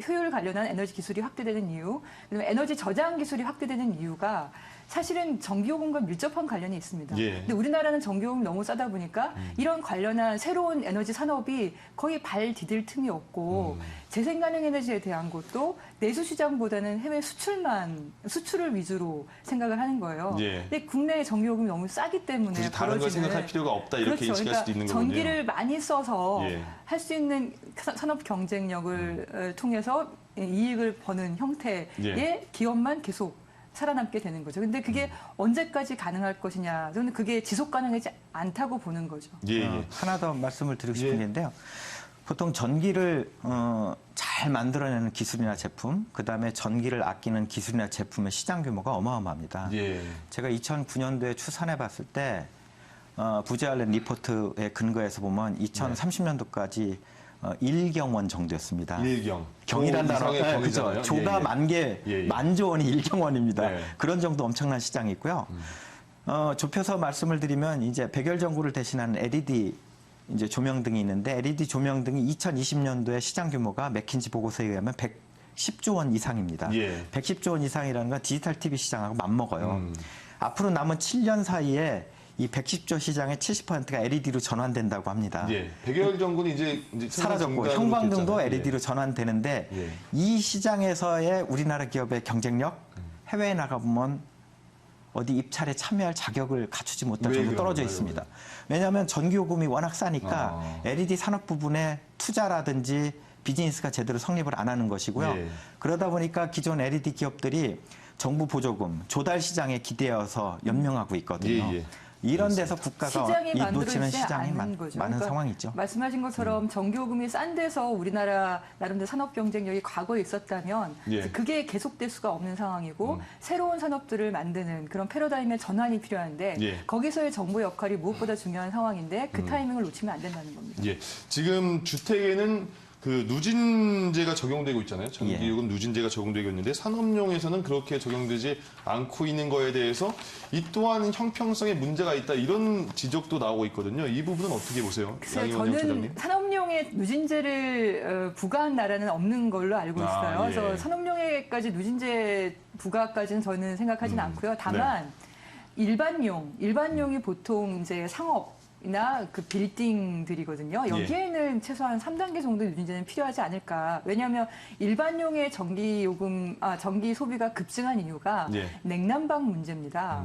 [SPEAKER 4] 효율 관련한 에너지 기술이 확대되는 이유. 그다음에 에너지 저장 기술이 확대되는 이유가 사실은 전기요금과 밀접한 관련이 있습니다.
[SPEAKER 1] 예.
[SPEAKER 4] 근데 우리나라는 전기요금이 너무 싸다 보니까 이런 관련한 새로운 에너지 산업이 거의 발 디딜 틈이 없고 재생가능 에너지에 대한 것도 내수 시장보다는 해외 수출을 위주로 생각을 하는 거예요.
[SPEAKER 1] 예.
[SPEAKER 4] 근데 국내 전기요금이 너무 싸기 때문에
[SPEAKER 1] 굳이 다른 걸
[SPEAKER 4] 벌어지는
[SPEAKER 1] 생각할 필요가 없다 이렇게
[SPEAKER 4] 그렇죠.
[SPEAKER 1] 인식할 수도 있는 거군요.
[SPEAKER 4] 전기를 많이 써서
[SPEAKER 1] 예.
[SPEAKER 4] 할 수 있는 산업 경쟁력을 통해서 이익을 버는 형태의
[SPEAKER 1] 예.
[SPEAKER 4] 기업만 계속 살아남게 되는 거죠. 근데 그게 언제까지 가능할 것이냐. 저는 그게 지속 가능하지 않다고 보는 거죠.
[SPEAKER 1] 예, 예.
[SPEAKER 3] 하나 더 말씀을 드리고 싶은
[SPEAKER 1] 예.
[SPEAKER 3] 게 있는데요. 보통 전기를 잘 만들어내는 기술이나 제품, 그다음에 전기를 아끼는 기술이나 제품의 시장 규모가 어마어마합니다.
[SPEAKER 1] 예.
[SPEAKER 3] 제가 2009년도에 추산해 봤을 때 부제알렌 리포트에 근거해서 보면 2030년도까지 1경원 정도였습니다.
[SPEAKER 1] 일경.
[SPEAKER 3] 경이란
[SPEAKER 1] 조
[SPEAKER 3] 단어,
[SPEAKER 1] 이상의
[SPEAKER 3] 그죠?
[SPEAKER 1] 경이잖아요.
[SPEAKER 3] 조가
[SPEAKER 1] 예, 예.
[SPEAKER 3] 만 개,
[SPEAKER 1] 예, 예.
[SPEAKER 3] 만조 원이 1경원입니다.
[SPEAKER 1] 네.
[SPEAKER 3] 그런 정도 엄청난 시장이 있고요. 좁혀서 말씀을 드리면 이제 백열 전구를 대신하는 LED 이제 조명등이 있는데 LED 조명등이 2020년도에 시장 규모가 맥킨지 보고서에 의하면 110조 원 이상입니다.
[SPEAKER 1] 예.
[SPEAKER 3] 110조 원 이상이라는 건 디지털 TV 시장하고 맞먹어요. 앞으로 남은 7년 사이에 이 110조 시장의 70%가 LED로 전환된다고 합니다.
[SPEAKER 1] 예. 백열 전구는 이제
[SPEAKER 3] 사라졌고
[SPEAKER 1] 생산
[SPEAKER 3] 형광등도
[SPEAKER 1] 중단으로
[SPEAKER 3] LED로
[SPEAKER 1] 됐잖아요.
[SPEAKER 3] 전환되는데
[SPEAKER 1] 예.
[SPEAKER 3] 이 시장에서의 우리나라 기업의 경쟁력 해외에 나가보면 어디 입찰에 참여할 자격을 갖추지 못할
[SPEAKER 1] 왜
[SPEAKER 3] 정도 떨어져
[SPEAKER 1] 그런가요?
[SPEAKER 3] 있습니다. 왜냐하면 전기요금이 워낙 싸니까
[SPEAKER 1] 아.
[SPEAKER 3] LED 산업 부분에 투자라든지 비즈니스가 제대로 성립을 안 하는 것이고요.
[SPEAKER 1] 예.
[SPEAKER 3] 그러다 보니까 기존 LED 기업들이 정부 보조금, 조달 시장에 기대어서 연명하고 있거든요.
[SPEAKER 1] 예, 예.
[SPEAKER 3] 이런 데서 국가가
[SPEAKER 4] 시장이
[SPEAKER 3] 이 놓치는
[SPEAKER 4] 만들어지지
[SPEAKER 3] 시장이
[SPEAKER 4] 않는 거죠.
[SPEAKER 3] 많은
[SPEAKER 4] 그러니까
[SPEAKER 3] 상황이 있죠.
[SPEAKER 4] 말씀하신 것처럼 전기요금이 싼 데서 우리나라 나름대로 산업 경쟁력이 과거에 있었다면
[SPEAKER 1] 예.
[SPEAKER 4] 그게 계속될 수가 없는 상황이고 새로운 산업들을 만드는 그런 패러다임의 전환이 필요한데
[SPEAKER 1] 예.
[SPEAKER 4] 거기서의 정부의 역할이 무엇보다 중요한 상황인데 그 타이밍을 놓치면 안 된다는 겁니다.
[SPEAKER 1] 예. 지금 주택에는 그 누진제가 적용되고 있잖아요. 전기요금 누진제가 적용되고 있는데 산업용에서는 그렇게 적용되지 않고 있는 거에 대해서 이 또한 형평성에 문제가 있다 이런 지적도 나오고 있거든요. 이 부분은 어떻게 보세요?
[SPEAKER 4] 글쎄요,
[SPEAKER 1] 양희원
[SPEAKER 4] 저는
[SPEAKER 1] 소장님?
[SPEAKER 4] 산업용에 누진제를 부과한 나라는 없는 걸로 알고 있어요.
[SPEAKER 1] 아, 예.
[SPEAKER 4] 그래서 산업용에까지 누진제 부과까지는 저는 생각하진 않고요. 다만 일반용이 보통 이제 상업이나 그 빌딩들이거든요. 여기에는 최소한 3단계 정도 누진제는 필요하지 않을까. 왜냐하면 일반용의 전기 소비가 급증한 이유가
[SPEAKER 1] 예.
[SPEAKER 4] 냉난방 문제입니다.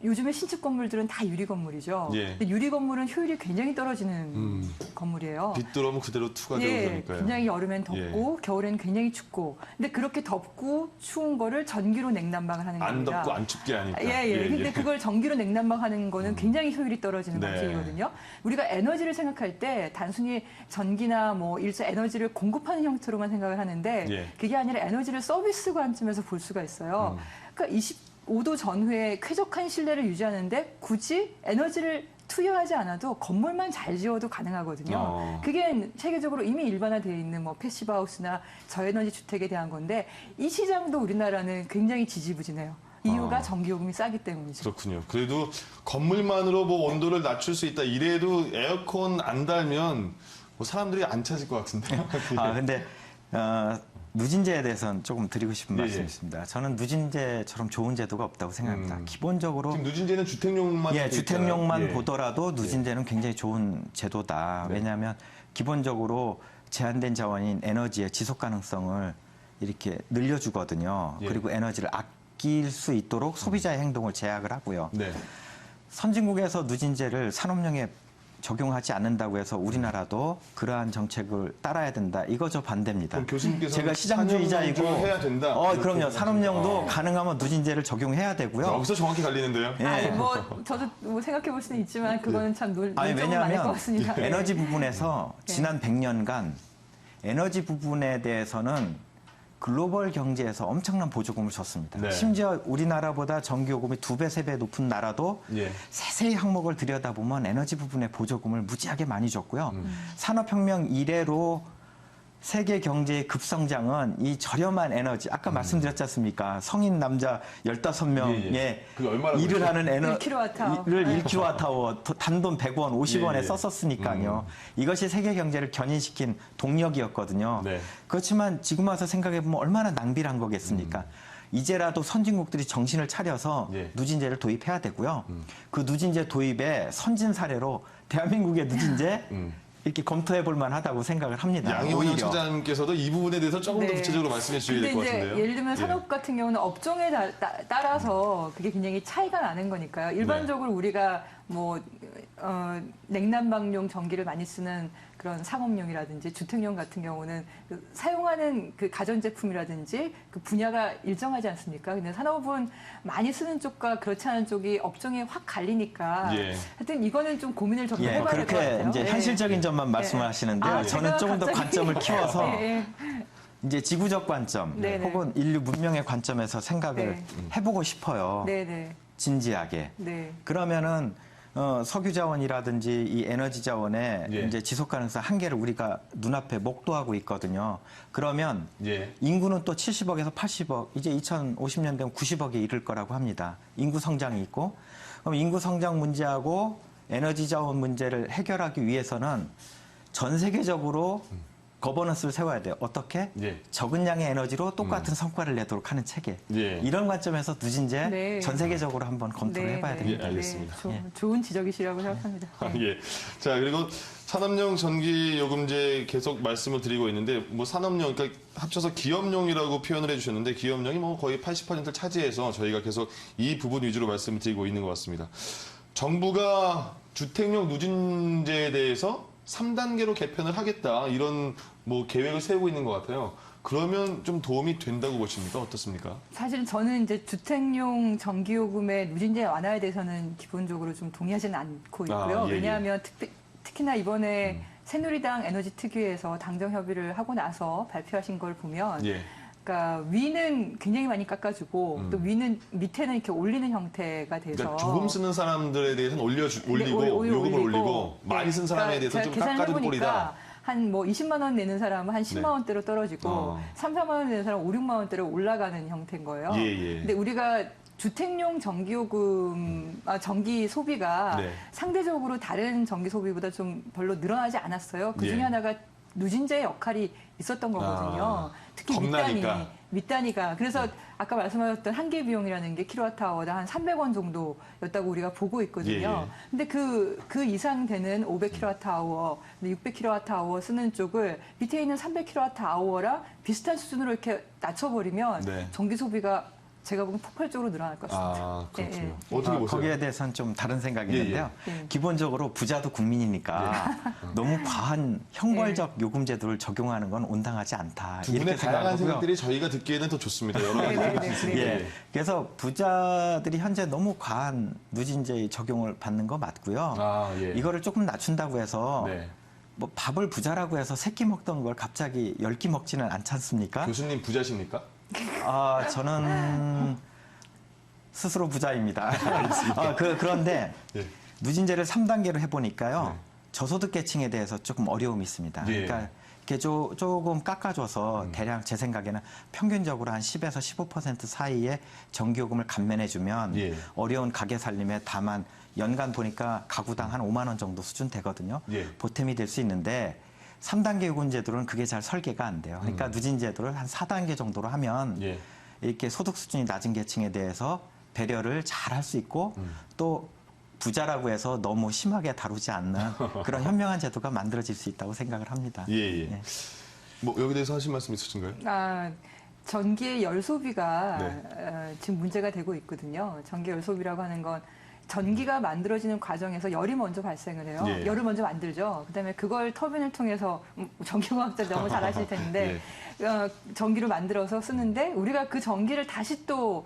[SPEAKER 4] 요즘에 신축 건물들은 다 유리 건물이죠.
[SPEAKER 1] 예.
[SPEAKER 4] 근데 유리 건물은 효율이 굉장히 떨어지는 건물이에요.
[SPEAKER 1] 빗 들어오면 그대로 투가 되고
[SPEAKER 4] 예,
[SPEAKER 1] 그러니까요.
[SPEAKER 4] 굉장히 여름엔 덥고 겨울엔 굉장히 춥고. 근데 그렇게 덥고 추운 거를 전기로 냉난방을 하는
[SPEAKER 1] 안
[SPEAKER 4] 겁니다.
[SPEAKER 1] 덥고 안 춥게 하니까.
[SPEAKER 4] 예. 근데 그걸 전기로 냉난방하는 거는 굉장히 효율이 떨어지는
[SPEAKER 1] 네.
[SPEAKER 4] 방식이거든요. 우리가 에너지를 생각할 때 단순히 전기나 뭐 일체 에너지를 공급하는 형태로만 생각을 하는데
[SPEAKER 1] 예.
[SPEAKER 4] 그게 아니라 에너지를 서비스 관점에서 볼 수가 있어요. 그러니까 25도 전후에 쾌적한 실내를 유지하는데 굳이 에너지를 투여하지 않아도 건물만 잘 지어도 가능하거든요. 그게 세계적으로 이미 일반화되어 있는 뭐 패시브 하우스나 저에너지 주택에 대한 건데 이 시장도 우리나라는 굉장히 지지부진해요. 이유가 전기요금이 싸기 때문이죠.
[SPEAKER 1] 그렇군요. 그래도 건물만으로 뭐 온도를 낮출 수 있다 이래도 에어컨 안 달면 뭐 사람들이 안 찾을 것 같은데요.
[SPEAKER 3] 근데 누진제에 대해서는 조금 드리고 싶은
[SPEAKER 1] 예,
[SPEAKER 3] 말씀이
[SPEAKER 1] 예.
[SPEAKER 3] 있습니다. 저는 누진제처럼 좋은 제도가 없다고 생각합니다. 기본적으로
[SPEAKER 1] 지금 누진제는 주택용만 돼
[SPEAKER 3] 주택용만
[SPEAKER 1] 있잖아요. 예.
[SPEAKER 3] 보더라도 누진제는 굉장히 좋은 제도다. 왜냐하면 기본적으로 제한된 자원인 에너지의 지속 가능성을 이렇게 늘려주거든요.
[SPEAKER 1] 예.
[SPEAKER 3] 그리고 에너지를 아낄 수 있도록 소비자의 행동을 제약을 하고요.
[SPEAKER 1] 네.
[SPEAKER 3] 선진국에서 누진제를 산업용에 적용하지 않는다고 해서 우리나라도 그러한 정책을 따라야 된다. 이거 저 반대입니다.
[SPEAKER 1] 그럼 교수님께서
[SPEAKER 3] 제가 시장주의자이고
[SPEAKER 1] 해야 된다.
[SPEAKER 3] 그럼요. 산업용도 가능하면 누진제를 적용해야 되고요.
[SPEAKER 1] 여기서 정확히 갈리는데요.
[SPEAKER 3] 예.
[SPEAKER 4] 아니, 뭐 저도 뭐 생각해 볼 수는 있지만 그거는 참 논점은 많을 것
[SPEAKER 3] 왜냐하면
[SPEAKER 4] 같습니다.
[SPEAKER 3] 에너지 부분에서 지난 100년간 에너지 부분에 대해서는 글로벌 경제에서 엄청난 보조금을 줬습니다.
[SPEAKER 1] 네.
[SPEAKER 3] 심지어 우리나라보다 전기요금이 2배, 3배 높은 나라도
[SPEAKER 1] 예.
[SPEAKER 3] 세세히 항목을 들여다보면 에너지 부분의 보조금을 무지하게 많이 줬고요. 산업혁명 이래로 세계 경제의 급성장은 이 저렴한 에너지, 아까 말씀드렸지 않습니까? 성인 남자 15명에
[SPEAKER 1] 예. 그게 얼마나
[SPEAKER 3] 일을
[SPEAKER 1] 그렇죠?
[SPEAKER 3] 하는
[SPEAKER 4] 1kWh.
[SPEAKER 3] 1kWh 단돈 100원, 50원에
[SPEAKER 1] 예, 예.
[SPEAKER 3] 썼었으니까요. 이것이 세계 경제를 견인시킨 동력이었거든요.
[SPEAKER 1] 네.
[SPEAKER 3] 그렇지만 지금 와서 생각해보면 얼마나 낭비를 한 거겠습니까? 이제라도 선진국들이 정신을 차려서
[SPEAKER 1] 예.
[SPEAKER 3] 누진제를 도입해야 되고요. 그 누진제 도입의 선진 사례로 대한민국의 누진제 이렇게 검토해 볼 만하다고 생각을 합니다.
[SPEAKER 1] 양희원
[SPEAKER 3] 오히려.
[SPEAKER 1] 처장님께서도 이 부분에 대해서 조금 더
[SPEAKER 4] 네.
[SPEAKER 1] 구체적으로 말씀해 주셔야 될 것
[SPEAKER 4] 근데 이제
[SPEAKER 1] 같은데요.
[SPEAKER 4] 예를 들면 산업 같은 경우는 업종에 따라서 그게 굉장히 차이가 나는 거니까요. 일반적으로 우리가 뭐 냉난방용 전기를 많이 쓰는 그런 상업용이라든지 주택용 같은 경우는 그 사용하는 그 가전제품이라든지 그 분야가 일정하지 않습니까? 근데 산업은 많이 쓰는 쪽과 그렇지 않은 쪽이 업종에 확 갈리니까
[SPEAKER 1] 예.
[SPEAKER 4] 하여튼 이거는 좀 고민을 좀
[SPEAKER 3] 예,
[SPEAKER 4] 해봐야 될 것
[SPEAKER 3] 그렇게
[SPEAKER 4] 같아요.
[SPEAKER 3] 이제
[SPEAKER 4] 예.
[SPEAKER 3] 현실적인 점만 말씀하시는데요.
[SPEAKER 4] 아,
[SPEAKER 3] 저는
[SPEAKER 4] 제가
[SPEAKER 3] 조금 더
[SPEAKER 4] 갑자기-
[SPEAKER 3] 관점을 키워서
[SPEAKER 4] 예, 예.
[SPEAKER 3] 이제 지구적 관점
[SPEAKER 4] 네네.
[SPEAKER 3] 혹은 인류 문명의 관점에서 생각을
[SPEAKER 4] 네.
[SPEAKER 3] 해보고 싶어요.
[SPEAKER 4] 네네.
[SPEAKER 3] 진지하게.
[SPEAKER 4] 네.
[SPEAKER 3] 그러면은 석유 자원이라든지 이 에너지 자원의
[SPEAKER 1] 예.
[SPEAKER 3] 이제 지속 가능성 한계를 우리가 눈앞에 목도하고 있거든요. 그러면
[SPEAKER 1] 예.
[SPEAKER 3] 인구는 또 70억에서 80억, 이제 2050년 되면 90억에 이를 거라고 합니다. 인구 성장이 있고, 그럼 인구 성장 문제하고 에너지 자원 문제를 해결하기 위해서는 전 세계적으로 거버넌스를 세워야 돼요. 어떻게?
[SPEAKER 1] 예.
[SPEAKER 3] 적은 양의 에너지로 똑같은 성과를 내도록 하는 체계.
[SPEAKER 1] 예.
[SPEAKER 3] 이런 관점에서 누진제
[SPEAKER 4] 네.
[SPEAKER 3] 전 세계적으로 한번 검토를 해봐야 됩니다.
[SPEAKER 1] 예, 알겠습니다.
[SPEAKER 4] 좋은 지적이시라고 생각합니다.
[SPEAKER 1] 아,
[SPEAKER 4] 네.
[SPEAKER 1] 예. 자, 그리고 산업용 전기 요금제 계속 말씀을 드리고 있는데, 뭐 산업용, 그러니까 합쳐서 기업용이라고 표현을 해주셨는데, 기업용이 뭐 거의 80%를 차지해서 저희가 계속 이 부분 위주로 말씀을 드리고 있는 것 같습니다. 정부가 주택용 누진제에 대해서 3단계로 개편을 하겠다, 이런 뭐 계획을 세우고 있는 것 같아요. 그러면 좀 도움이 된다고 보십니까? 어떻습니까?
[SPEAKER 4] 사실은 저는 이제 주택용 전기요금의 누진제 완화에 대해서는 기본적으로 좀 동의하지는 않고 있고요.
[SPEAKER 1] 아, 예, 예.
[SPEAKER 4] 왜냐하면 특히나 이번에 새누리당 에너지 특위에서 당정 협의를 하고 나서 발표하신 걸 보면
[SPEAKER 1] 예.
[SPEAKER 4] 그러니까 위는 굉장히 많이 깎아주고 또 위는 밑에는 이렇게 올리는 형태가 돼서
[SPEAKER 1] 그러니까 조금 쓰는 사람들에 대해서는 올리고,
[SPEAKER 4] 네,
[SPEAKER 1] 요금을 올리고, 많이 쓴 사람에 대해서 좀 깎아주는 꼴이다.
[SPEAKER 4] 한 뭐 20만 원 내는 사람은 한 10만
[SPEAKER 1] 네.
[SPEAKER 4] 원대로 떨어지고 3, 4만 원 내는 사람은 5, 6만 원대로 올라가는 형태인 거예요.
[SPEAKER 1] 예, 예.
[SPEAKER 4] 근데 우리가 주택용 전기 소비가
[SPEAKER 1] 네.
[SPEAKER 4] 상대적으로 다른 전기 소비보다 좀 별로 늘어나지 않았어요. 그 중에
[SPEAKER 1] 예.
[SPEAKER 4] 하나가 누진제의 역할이 있었던 거거든요.
[SPEAKER 1] 아,
[SPEAKER 4] 특히
[SPEAKER 1] 겁나니까.
[SPEAKER 4] 밑단위가. 그래서 아까 말씀하셨던 한계 비용이라는 게 킬로와트아워당 한 300원 정도였다고 우리가 보고 있거든요.
[SPEAKER 1] 예, 예.
[SPEAKER 4] 근데 그 이상 되는 500킬로와트아워, 600킬로와트아워 쓰는 쪽을 밑에 있는 300킬로와트아워랑 비슷한 수준으로 이렇게 낮춰버리면
[SPEAKER 1] 네.
[SPEAKER 4] 전기 소비가 제가 보기엔 폭발적으로 늘어날 것 같습니다.
[SPEAKER 1] 아, 그렇군요.
[SPEAKER 4] 예, 예.
[SPEAKER 1] 어떻게 보세요?
[SPEAKER 3] 거기에 대해서는 좀 다른 생각이
[SPEAKER 1] 예,
[SPEAKER 3] 있는데요.
[SPEAKER 4] 예.
[SPEAKER 3] 기본적으로 부자도 국민이니까 너무 과한 형벌적 요금제도를 적용하는 건 온당하지 않다.
[SPEAKER 1] 두 분의 다양한
[SPEAKER 3] 생각하고요.
[SPEAKER 1] 생각들이 저희가 듣기에는 더 좋습니다. 여러 가지
[SPEAKER 4] 네, 네,
[SPEAKER 1] 생각할 수
[SPEAKER 4] 네,
[SPEAKER 1] 있는데.
[SPEAKER 3] 예. 그래서 부자들이 현재 너무 과한 누진제 적용을 받는 거 맞고요.
[SPEAKER 1] 아, 예.
[SPEAKER 3] 이거를 조금 낮춘다고 해서
[SPEAKER 1] 네.
[SPEAKER 3] 뭐 밥을 부자라고 해서 3끼 먹던 걸 갑자기 10끼 먹지는 않지 않습니까?
[SPEAKER 1] 교수님 부자십니까?
[SPEAKER 3] 아, 저는 스스로 부자입니다. 그런데
[SPEAKER 1] 예.
[SPEAKER 3] 누진제를 3단계로 해보니까요. 저소득 계층에 대해서 조금 어려움이 있습니다.
[SPEAKER 1] 예.
[SPEAKER 3] 그러니까 이렇게 조금 깎아줘서 대략 제 생각에는 평균적으로 한 10에서 15% 사이에 전기요금을 감면해주면
[SPEAKER 1] 예.
[SPEAKER 3] 어려운 가게 살림에 다만 연간 보니까 가구당 한 5만 원 정도 수준 되거든요.
[SPEAKER 1] 예.
[SPEAKER 3] 보탬이 될 수 있는데 3단계 요금 제도는 그게 잘 설계가 안 돼요. 그러니까 누진 제도를 한 4단계 정도로 하면
[SPEAKER 1] 예.
[SPEAKER 3] 이렇게 소득 수준이 낮은 계층에 대해서 배려를 잘 할 수 있고 또 부자라고 해서 너무 심하게 다루지 않는 그런 현명한 제도가 만들어질 수 있다고 생각을 합니다.
[SPEAKER 1] 예, 예. 뭐 여기 대해서 하신 말씀 있으신가요?
[SPEAKER 4] 전기의 열 소비가
[SPEAKER 1] 네.
[SPEAKER 4] 지금 문제가 되고 있거든요. 전기 열 소비라고 하는 건 전기가 만들어지는 과정에서 열이 먼저 발생을 해요.
[SPEAKER 1] 예.
[SPEAKER 4] 열을 먼저 만들죠. 그다음에 그걸 터빈을 통해서 전기공학자 너무 잘 아실 텐데 전기를 만들어서 쓰는데 우리가 그 전기를 다시 또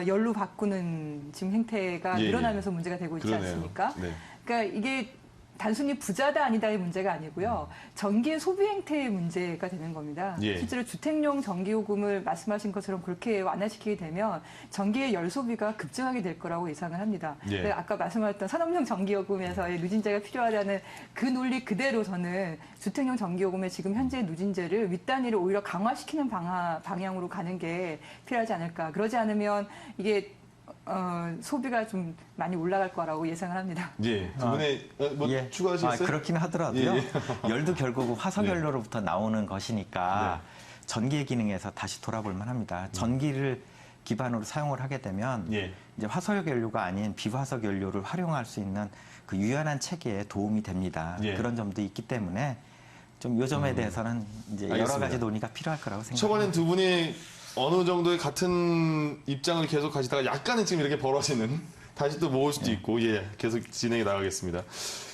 [SPEAKER 4] 열로 바꾸는 지금 행태가
[SPEAKER 1] 예,
[SPEAKER 4] 늘어나면서 문제가 되고 있지
[SPEAKER 1] 그러네요.
[SPEAKER 4] 않습니까?
[SPEAKER 1] 네.
[SPEAKER 4] 그러니까 이게 단순히 부자다 아니다의 문제가 아니고요. 전기의 소비 행태의 문제가 되는 겁니다.
[SPEAKER 1] 예.
[SPEAKER 4] 실제로 주택용 전기요금을 말씀하신 것처럼 그렇게 완화시키게 되면 전기의 열 소비가 급증하게 될 거라고 예상을 합니다.
[SPEAKER 1] 예.
[SPEAKER 4] 그래서 아까 말씀하셨던 산업용 전기요금에서의 누진제가 필요하다는 그 논리 그대로 저는 주택용 전기요금의 지금 현재 누진제를 윗단위를 오히려 강화시키는 방향으로 가는 게 필요하지 않을까. 그러지 않으면 이게 소비가 좀 많이 올라갈 거라고 예상을 합니다.
[SPEAKER 1] 예. 두 분의 뭐
[SPEAKER 3] 예.
[SPEAKER 1] 추가하시겠어요?
[SPEAKER 3] 그렇긴 하더라도요.
[SPEAKER 1] 예,
[SPEAKER 3] 열도 결국 화석연료로부터 나오는 것이니까 전기의 기능에서 다시 돌아볼 만합니다. 전기를 기반으로 사용을 하게 되면
[SPEAKER 1] 예.
[SPEAKER 3] 이제 화석연료가 아닌 비화석연료를 활용할 수 있는 그 유연한 체계에 도움이 됩니다.
[SPEAKER 1] 예.
[SPEAKER 3] 그런 점도 있기 때문에 좀 요 점에 대해서는 이제 여러
[SPEAKER 1] 알겠습니다.
[SPEAKER 3] 가지 논의가 필요할 거라고 생각합니다.
[SPEAKER 1] 초반엔 두 분이 어느 정도의 같은 입장을 계속 가시다가 약간은 지금 이렇게 벌어지는, 다시 또 모을 수도 있고, 예, 계속 진행해 나가겠습니다.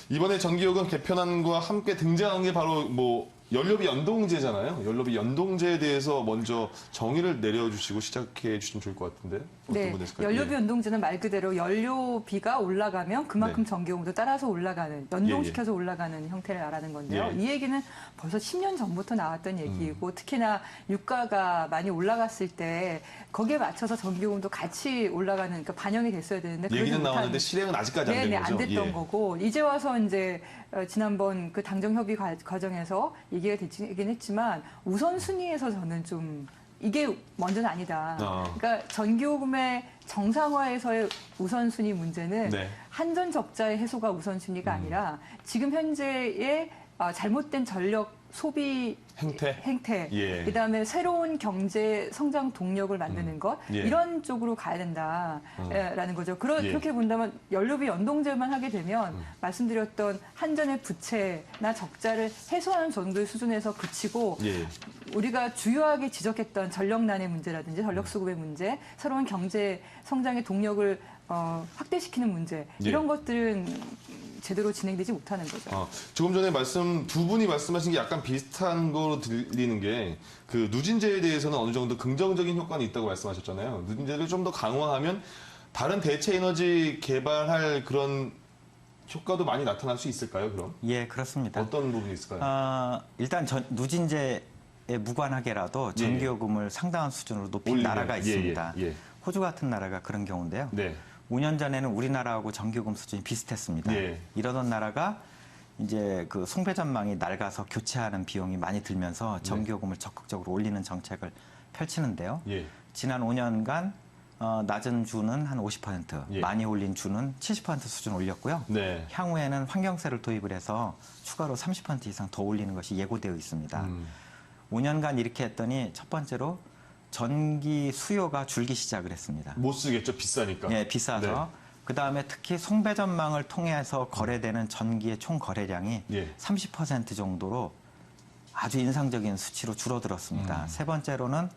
[SPEAKER 1] 이번에 전기요금 개편안과 함께 등장한 게 바로 뭐 연료비 연동제잖아요. 연료비 연동제에 대해서 먼저 정의를 내려주시고 시작해 주시면 좋을 것 같은데 어떤
[SPEAKER 4] 네,
[SPEAKER 1] 부분 있을까요?
[SPEAKER 4] 연료비
[SPEAKER 1] 예.
[SPEAKER 4] 연동제는 말 그대로 연료비가 올라가면 그만큼
[SPEAKER 1] 네.
[SPEAKER 4] 전기요금도 따라서 올라가는, 연동시켜서 올라가는 형태를 말하는 건데요.
[SPEAKER 1] 예.
[SPEAKER 4] 이 얘기는 벌써 10년 전부터 나왔던 얘기이고 특히나 유가가 많이 올라갔을 때 거기에 맞춰서 전기요금도 같이 올라가는, 그러니까 반영이 됐어야 되는데 그러지
[SPEAKER 1] 얘기는
[SPEAKER 4] 못한-
[SPEAKER 1] 나왔는데 실행은 아직까지 안 된
[SPEAKER 4] 네네,
[SPEAKER 1] 거죠.
[SPEAKER 4] 안 됐던
[SPEAKER 1] 예.
[SPEAKER 4] 거고 이제 와서 이제 지난번 그 당정협의 과정에서 얘기가 되긴 했지만 우선순위에서 저는 좀 이게 먼저는 아니다. 그러니까 전기요금의 정상화에서의 우선순위 문제는
[SPEAKER 1] 네.
[SPEAKER 4] 한전 적자의 해소가 우선순위가 아니라 지금 현재의 잘못된 전력 소비
[SPEAKER 1] 행태? 예.
[SPEAKER 4] 그다음에 새로운 경제 성장 동력을 만드는 것
[SPEAKER 1] 예.
[SPEAKER 4] 이런 쪽으로 가야 된다라는 거죠.
[SPEAKER 1] 예.
[SPEAKER 4] 그렇게 본다면 연료비 연동제만 하게 되면 말씀드렸던 한전의 부채나 적자를 해소하는 정도의 수준에서 그치고
[SPEAKER 1] 예.
[SPEAKER 4] 우리가 주요하게 지적했던 전력난의 문제라든지 전력 수급의 문제, 새로운 경제 성장의 동력을 확대시키는 문제
[SPEAKER 1] 예.
[SPEAKER 4] 이런 것들은 제대로 진행되지 못하는 거죠.
[SPEAKER 1] 조금 전에 두 분이 말씀하신 게 약간 비슷한 거로 들리는 게 그 누진제에 대해서는 어느 정도 긍정적인 효과는 있다고 말씀하셨잖아요. 누진제를 좀 더 강화하면 다른 대체 에너지 개발할 그런 효과도 많이 나타날 수 있을까요, 그럼?
[SPEAKER 3] 예, 그렇습니다.
[SPEAKER 1] 어떤 부분이 있을까요?
[SPEAKER 3] 일단 누진제에 무관하게라도 전기요금을 상당한 수준으로 높인
[SPEAKER 1] 올리면,
[SPEAKER 3] 나라가 있습니다.
[SPEAKER 1] 예.
[SPEAKER 3] 호주 같은 나라가 그런 경우인데요.
[SPEAKER 1] 네.
[SPEAKER 3] 5년 전에는 우리나라하고 전기요금 수준이 비슷했습니다.
[SPEAKER 1] 예.
[SPEAKER 3] 이러던 나라가 이제 그 송배전망이 낡아서 교체하는 비용이 많이 들면서 전기요금을 적극적으로 올리는 정책을 펼치는데요.
[SPEAKER 1] 예.
[SPEAKER 3] 지난 5년간 낮은 주는 한 50%,
[SPEAKER 1] 예.
[SPEAKER 3] 많이 올린 주는 70% 수준 올렸고요.
[SPEAKER 1] 네.
[SPEAKER 3] 향후에는 환경세를 도입을 해서 추가로 30% 이상 더 올리는 것이 예고되어 있습니다. 5년간 이렇게 했더니 첫 번째로 전기 수요가 줄기 시작을 했습니다.
[SPEAKER 1] 못 쓰겠죠, 비싸니까.
[SPEAKER 3] 예, 비싸서.
[SPEAKER 1] 네.
[SPEAKER 3] 그다음에 특히 송배전망을 통해서 거래되는 전기의 총 거래량이
[SPEAKER 1] 예.
[SPEAKER 3] 30% 정도로 아주 인상적인 수치로 줄어들었습니다. 세 번째로는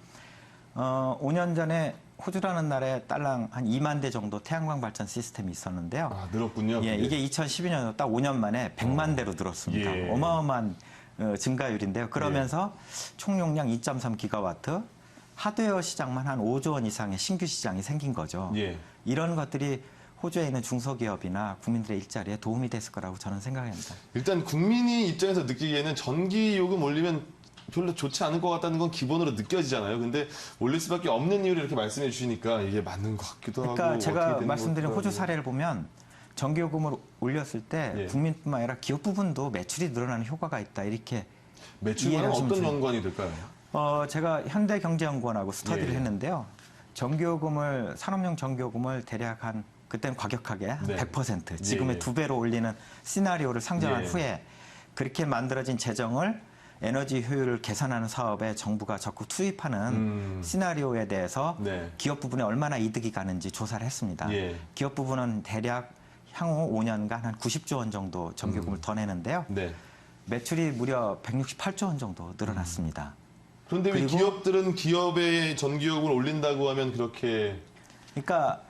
[SPEAKER 3] 5년 전에 호주라는 나라에 딸랑 한 2만 대 정도 태양광 발전 시스템이 있었는데요.
[SPEAKER 1] 늘었군요.
[SPEAKER 3] 예,
[SPEAKER 1] 그게.
[SPEAKER 3] 이게 2012년에 딱 5년 만에 100만 대로 늘었습니다.
[SPEAKER 1] 예.
[SPEAKER 3] 어마어마한 증가율인데요. 그러면서 총 용량 2.3기가와트, 하드웨어 시장만 한 5조 원 이상의 신규 시장이 생긴 거죠.
[SPEAKER 1] 예.
[SPEAKER 3] 이런 것들이 호주에 있는 중소기업이나 국민들의 일자리에 도움이 됐을 거라고 저는 생각합니다.
[SPEAKER 1] 일단 국민이 입장에서 느끼기에는 전기 요금 올리면 별로 좋지 않을 것 같다는 건 기본으로 느껴지잖아요. 근데 올릴 수밖에 없는 이유를 이렇게 말씀해 주시니까 이게 맞는 것 같기도 하고.
[SPEAKER 3] 그러니까
[SPEAKER 1] 어떻게
[SPEAKER 3] 제가
[SPEAKER 1] 되는
[SPEAKER 3] 말씀드린
[SPEAKER 1] 것도
[SPEAKER 3] 호주
[SPEAKER 1] 하고.
[SPEAKER 3] 사례를 보면 전기요금을 올렸을 때
[SPEAKER 1] 예.
[SPEAKER 3] 국민뿐만 아니라 기업 부분도 매출이 늘어나는 효과가 있다. 이렇게
[SPEAKER 1] 매출과는
[SPEAKER 3] 이해를 하시면
[SPEAKER 1] 어떤
[SPEAKER 3] 좋-
[SPEAKER 1] 연관이 될까요?
[SPEAKER 3] 제가 현대경제연구원하고 스터디를
[SPEAKER 1] 예.
[SPEAKER 3] 했는데요. 산업용 전기요금을 대략 한 그때는 과격하게 한
[SPEAKER 1] 네.
[SPEAKER 3] 100%, 지금의
[SPEAKER 1] 예.
[SPEAKER 3] 2배로 올리는 시나리오를 상정한
[SPEAKER 1] 예.
[SPEAKER 3] 후에 그렇게 만들어진 재정을 에너지 효율을 개선하는 사업에 정부가 적극 투입하는 시나리오에 대해서
[SPEAKER 1] 네.
[SPEAKER 3] 기업 부분에 얼마나 이득이 가는지 조사를 했습니다.
[SPEAKER 1] 예.
[SPEAKER 3] 기업 부분은 대략 향후 5년간 한 90조 원 정도 전기요금을 더 내는데요.
[SPEAKER 1] 네.
[SPEAKER 3] 매출이 무려 168조 원 정도 늘어났습니다.
[SPEAKER 1] 그런데 왜
[SPEAKER 3] 그리고-
[SPEAKER 1] 기업들은 기업의 전기요금을 올린다고 하면 그렇게
[SPEAKER 3] 그러니까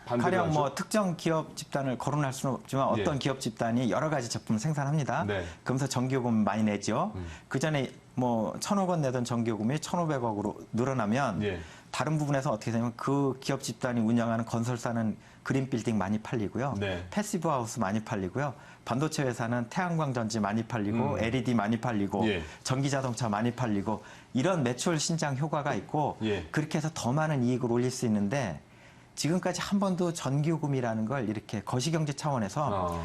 [SPEAKER 1] 반대를
[SPEAKER 3] 가령
[SPEAKER 1] 하죠?
[SPEAKER 3] 뭐 특정 기업 집단을 거론할 수는 없지만 어떤
[SPEAKER 1] 예.
[SPEAKER 3] 기업 집단이 여러 가지 제품을 생산합니다.
[SPEAKER 1] 네.
[SPEAKER 3] 그러면서 전기요금 많이 내죠. 그 전에 뭐 1,000억 원 내던 전기요금이 1,500억으로 늘어나면
[SPEAKER 1] 예.
[SPEAKER 3] 다른 부분에서 어떻게 되냐면 그 기업 집단이 운영하는 건설사는 그린 빌딩 많이 팔리고요.
[SPEAKER 1] 네.
[SPEAKER 3] 패시브 하우스 많이 팔리고요. 반도체 회사는 태양광 전지 많이 팔리고 LED 많이 팔리고
[SPEAKER 1] 예.
[SPEAKER 3] 전기 자동차 많이 팔리고 이런 매출 신장 효과가 있고
[SPEAKER 1] 예.
[SPEAKER 3] 그렇게 해서 더 많은 이익을 올릴 수 있는데 지금까지 한 번도 전기요금이라는 걸 이렇게 거시경제 차원에서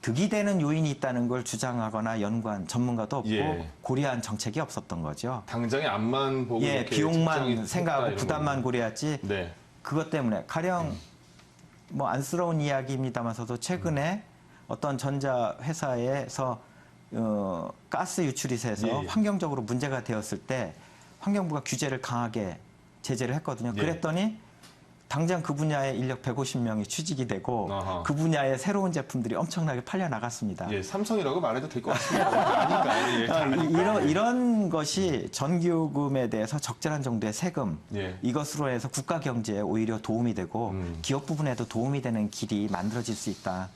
[SPEAKER 3] 득이 되는 요인이 있다는 걸 주장하거나 연구한 전문가도 없고
[SPEAKER 1] 예.
[SPEAKER 3] 고려한 정책이 없었던 거죠.
[SPEAKER 1] 당장의 앞만 보고
[SPEAKER 3] 예,
[SPEAKER 1] 이렇게
[SPEAKER 3] 비용만
[SPEAKER 1] 측정이
[SPEAKER 3] 생각하고
[SPEAKER 1] 됐다, 이런
[SPEAKER 3] 부담만
[SPEAKER 1] 거는.
[SPEAKER 3] 고려했지
[SPEAKER 1] 네.
[SPEAKER 3] 그것 때문에 가령 뭐 안쓰러운 이야기입니다만서도 최근에 어떤 전자 회사에서 가스 유출이 새서
[SPEAKER 1] 예, 예.
[SPEAKER 3] 환경적으로 문제가 되었을 때 환경부가 규제를 강하게 제재를 했거든요.
[SPEAKER 1] 예.
[SPEAKER 3] 그랬더니 당장 그 분야의 인력 150명이 취직이 되고
[SPEAKER 1] 아하.
[SPEAKER 3] 그 분야의 새로운 제품들이 엄청나게 팔려 나갔습니다.
[SPEAKER 1] 예, 삼성이라고 말해도 될 것 같습니다. 아닌가요? 예, 다 아니까요.
[SPEAKER 3] 이런 것이 전기요금에 대해서 적절한 정도의 세금
[SPEAKER 1] 예.
[SPEAKER 3] 이것으로 해서 국가 경제에 오히려 도움이 되고 기업 부분에도 도움이 되는 길이 만들어질 수 있다.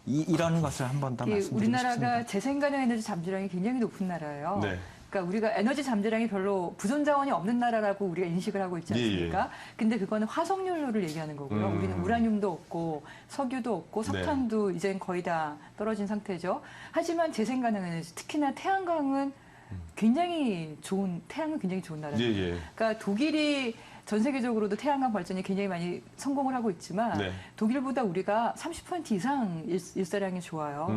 [SPEAKER 3] 이런 것을 한 번 더 말씀드리고
[SPEAKER 4] 우리나라가
[SPEAKER 3] 싶습니다.
[SPEAKER 4] 재생가능 에너지 잠재량이 굉장히 높은 나라예요.
[SPEAKER 1] 네.
[SPEAKER 4] 그러니까 우리가 에너지 잠재량이 별로 부존 자원이 없는 나라라고 우리가 인식을 하고 있지 않습니까? 근데 그거는 화석연료를 얘기하는 거고요. 우리는 우라늄도 없고 석유도 없고 석탄도 이젠 거의 다 떨어진 상태죠. 하지만 재생가능 에너지, 특히나 태양광은 굉장히 좋은 나라입니다. 그러니까 독일이 전 세계적으로도 태양광 발전이 굉장히 많이 성공을 하고 있지만
[SPEAKER 1] 네.
[SPEAKER 4] 독일보다 우리가 30% 이상 일사량이 좋아요.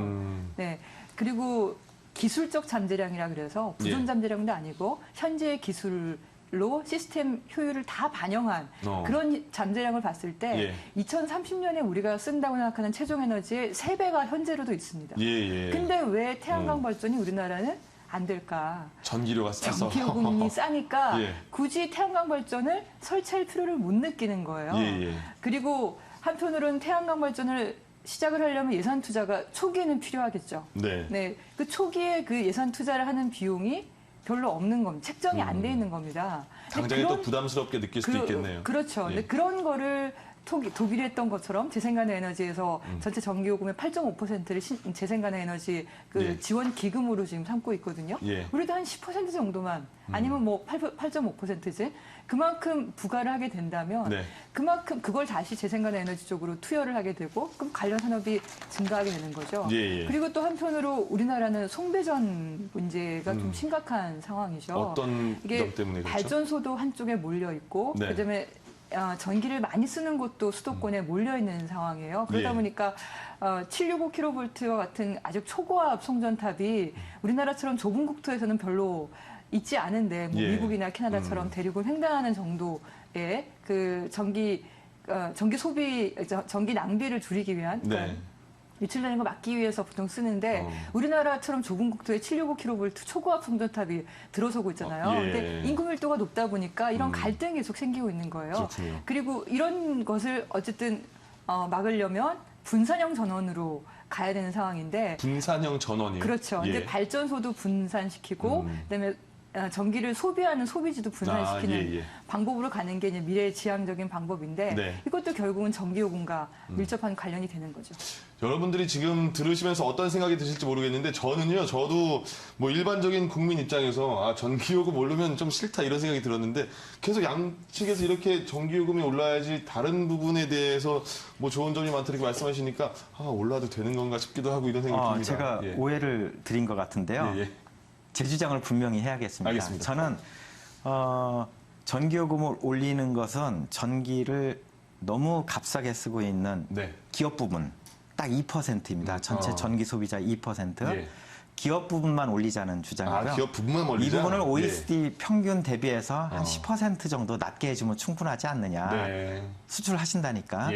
[SPEAKER 4] 네. 그리고 기술적 잠재량이라 그래서 부존 잠재량도 아니고 현재의 기술로 시스템 효율을 다 반영한 그런 잠재량을 봤을 때 2030년에 우리가 쓴다고 생각하는 최종 에너지의 3배가 현재로도 있습니다. 근데 왜 태양광 발전이 우리나라는 안 될까?
[SPEAKER 1] 전기료가 싸서.
[SPEAKER 4] 전기요금이 싸니까
[SPEAKER 1] 예.
[SPEAKER 4] 굳이 태양광 발전을 설치할 필요를 못 느끼는 거예요. 그리고 한편으로는 태양광 발전을 시작을 하려면 예산 투자가 초기에는 필요하겠죠. 네. 그 초기에 그 예산 투자를 하는 비용이 별로 없는 겁니다. 책정이 안 돼 있는 겁니다.
[SPEAKER 1] 당장에 또 부담스럽게 느낄 수도 있겠네요.
[SPEAKER 4] 그렇죠. 근데 그런 거를 독일이 했던 것처럼 재생가능 에너지에서 전체 전기요금의 8.5%를 재생가능 에너지 지원 기금으로 지금 삼고 있거든요. 우리도 한 10% 정도만 아니면 뭐 8.5%지 그만큼 부과를 하게 된다면 그만큼 그걸 다시 재생가능 에너지 쪽으로 투여를 하게 되고 그럼 관련 산업이 증가하게 되는 거죠. 그리고 또 한편으로 우리나라는 송배전 문제가 좀 심각한 상황이죠.
[SPEAKER 1] 어떤 점 때문에 그렇죠?
[SPEAKER 4] 발전소도 한쪽에 몰려 있고 그다음에 전기를 많이 쓰는 곳도 수도권에 몰려 있는 상황이에요. 그러다 보니까 765kV와 같은 아주 초고압 송전탑이 우리나라처럼 좁은 국토에서는 별로 있지 않은데 뭐 미국이나 캐나다처럼 대륙을 횡단하는 정도의 그 전기 소비, 전기 낭비를 줄이기 위한 유출되는 거 막기 위해서 보통 쓰는데 우리나라처럼 좁은 국토에 765kV 초고압 송전탑이 들어서고 있잖아요. 근데 인구 밀도가 높다 보니까 이런 갈등이 계속 생기고 있는 거예요.
[SPEAKER 1] 그렇군요.
[SPEAKER 4] 그리고 이런 것을 어쨌든 막으려면 분산형 전원으로 가야 되는 상황인데
[SPEAKER 1] 분산형 전원이요?
[SPEAKER 4] 그렇죠. 근데 발전소도 분산시키고 그다음에 전기를 소비하는 소비지도 분산시키는 방법으로 가는 게 이제 미래지향적인 방법인데 이것도 결국은 전기요금과 밀접한 관련이 되는 거죠.
[SPEAKER 1] 여러분들이 지금 들으시면서 어떤 생각이 드실지 모르겠는데 저도 뭐 일반적인 국민 입장에서 전기요금 오르면 좀 싫다 이런 생각이 들었는데 계속 양측에서 이렇게 전기요금이 올라야지 다른 부분에 대해서 뭐 좋은 점이 많다 이렇게 말씀하시니까 올라도 되는 건가 싶기도 하고 이런 생각이 듭니다.
[SPEAKER 3] 제가 오해를 드린 것 같은데요. 제 주장을 분명히 해야겠습니다.
[SPEAKER 1] 알겠습니다.
[SPEAKER 3] 저는 전기요금을 올리는 것은 전기를 너무 값싸게 쓰고 있는 기업 부분 딱 2%입니다. 전체 전기 소비자 2%. 기업 부분만 올리자는 주장이고요.
[SPEAKER 1] 기업 부분만 올리자?
[SPEAKER 3] 이 부분을 OECD 평균 대비해서 한 10% 정도 낮게 해주면 충분하지 않느냐. 수출하신다니까.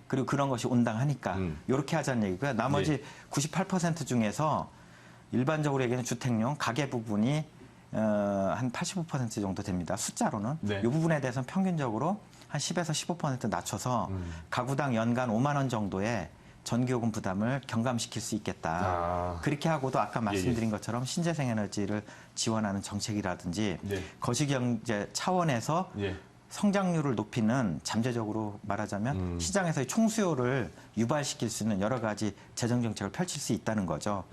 [SPEAKER 3] 그리고 그런 것이 온당하니까. 이렇게 하자는 얘기고요. 나머지 98% 중에서 일반적으로 얘기하는 주택용 가계 부분이 한 85% 정도 됩니다. 숫자로는. 이 부분에 대해서는 평균적으로 한 10에서 15% 낮춰서 가구당 연간 5만 원 정도의 전기요금 부담을 경감시킬 수 있겠다. 그렇게 하고도 아까 말씀드린 것처럼 신재생 에너지를 지원하는 정책이라든지 거시경제 차원에서 성장률을 높이는 잠재적으로 말하자면 시장에서의 총수요를 유발시킬 수 있는 여러 가지 재정 정책을 펼칠 수 있다는 거죠.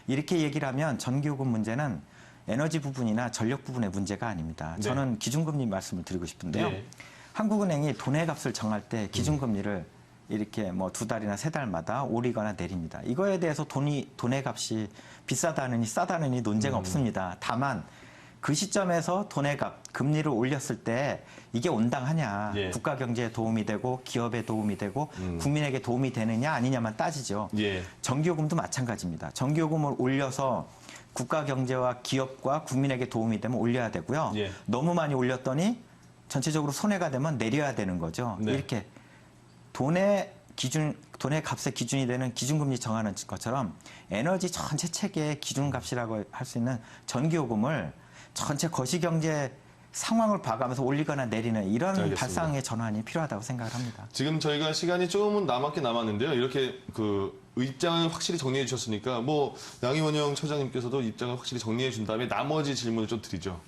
[SPEAKER 3] 이렇게 얘기를 하면 전기요금 문제는 에너지 부분이나 전력 부분의 문제가 아닙니다. 저는 기준금리 말씀을 드리고 싶은데요. 한국은행이 돈의 값을 정할 때 기준금리를 이렇게 뭐 2달이나 3달마다 오르거나 내립니다. 이거에 대해서 돈의 값이 비싸다느니 싸다느니 논쟁 없습니다. 다만 그 시점에서 돈의 값, 금리를 올렸을 때 이게 온당하냐, 국가 경제에 도움이 되고 기업에 도움이 되고 국민에게 도움이 되느냐 아니냐만 따지죠. 전기요금도 마찬가지입니다. 전기요금을 올려서 국가 경제와 기업과 국민에게 도움이 되면 올려야 되고요. 너무 많이 올렸더니 전체적으로 손해가 되면 내려야 되는 거죠. 이렇게 돈의 값의 기준이 되는 기준금리 정하는 것처럼 에너지 전체 체계의 기준값이라고 할 수 있는 전기요금을 전체 거시경제 상황을 봐가면서 올리거나 내리는 이런
[SPEAKER 1] 알겠습니다.
[SPEAKER 3] 발상의 전환이 필요하다고 생각을 합니다.
[SPEAKER 1] 지금 저희가 시간이 조금은 남았는데요. 이렇게 입장을 확실히 정리해 주셨으니까 양희원 처장님께서도 입장을 확실히 정리해 준 다음에 나머지 질문을 좀 드리죠.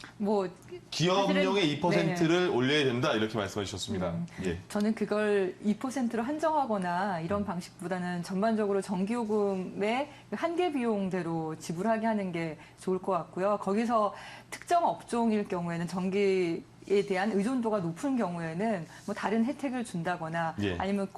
[SPEAKER 1] 기업용의
[SPEAKER 4] 사실은,
[SPEAKER 1] 2%를 올려야 된다 이렇게 말씀해 주셨습니다. 예.
[SPEAKER 4] 저는 그걸 2%로 한정하거나 이런 방식보다는 전반적으로 전기요금의 한계 비용대로 지불하게 하는 게 좋을 것 같고요. 거기서 특정 업종일 경우에는 전기에 대한 의존도가 높은 경우에는 뭐 다른 혜택을 준다거나
[SPEAKER 1] 예.
[SPEAKER 4] 아니면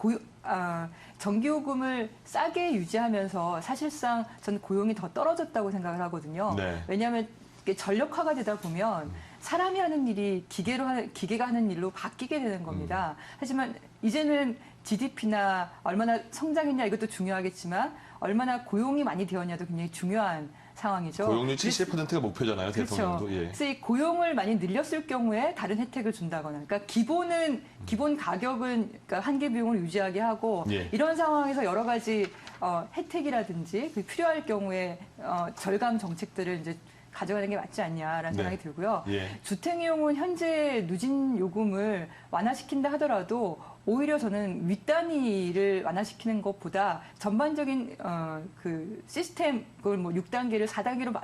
[SPEAKER 4] 전기요금을 싸게 유지하면서 사실상 저는 고용이 더 떨어졌다고 생각을 하거든요.
[SPEAKER 1] 네.
[SPEAKER 4] 왜냐하면 이게 전력화가 되다 보면 사람이 하는 일이 기계가 하는 일로 바뀌게 되는 겁니다. 하지만 이제는 GDP나 얼마나 성장했냐 이것도 중요하겠지만 얼마나 고용이 많이 되었냐도 굉장히 중요한 상황이죠.
[SPEAKER 1] 고용률 70%가 목표잖아요,
[SPEAKER 4] 그렇죠.
[SPEAKER 1] 대통령도. 예.
[SPEAKER 4] 그래서 이 고용을 많이 늘렸을 경우에 다른 혜택을 준다거나, 그러니까 기본 가격은 그러니까 한계 비용을 유지하게 하고
[SPEAKER 1] 예.
[SPEAKER 4] 이런 상황에서 여러 가지 혜택이라든지 필요할 경우에 절감 정책들을 이제 가져가는 게 맞지 않냐라는
[SPEAKER 1] 네.
[SPEAKER 4] 생각이 들고요.
[SPEAKER 1] 예.
[SPEAKER 4] 주택이용은 현재 누진 요금을 완화시킨다 하더라도 오히려 저는 윗단위를 완화시키는 것보다 전반적인 그 시스템 그걸 뭐 6단계를 4단계로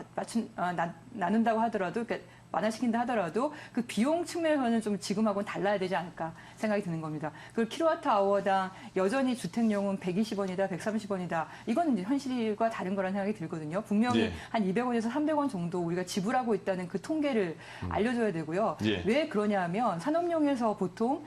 [SPEAKER 4] 나눈다고 하더라도 그러니까 완화시킨다 하더라도 그 비용 측면에서는 좀 지금하고는 달라야 되지 않을까 생각이 드는 겁니다. 그걸 킬로와트아워당 여전히 주택용은 120원이다, 130원이다. 이건 이제 현실과 다른 거라는 생각이 들거든요. 분명히
[SPEAKER 1] 예.
[SPEAKER 4] 한 200원에서 300원 정도 우리가 지불하고 있다는 그 통계를 알려줘야 되고요.
[SPEAKER 1] 예.
[SPEAKER 4] 왜 그러냐 하면 산업용에서 보통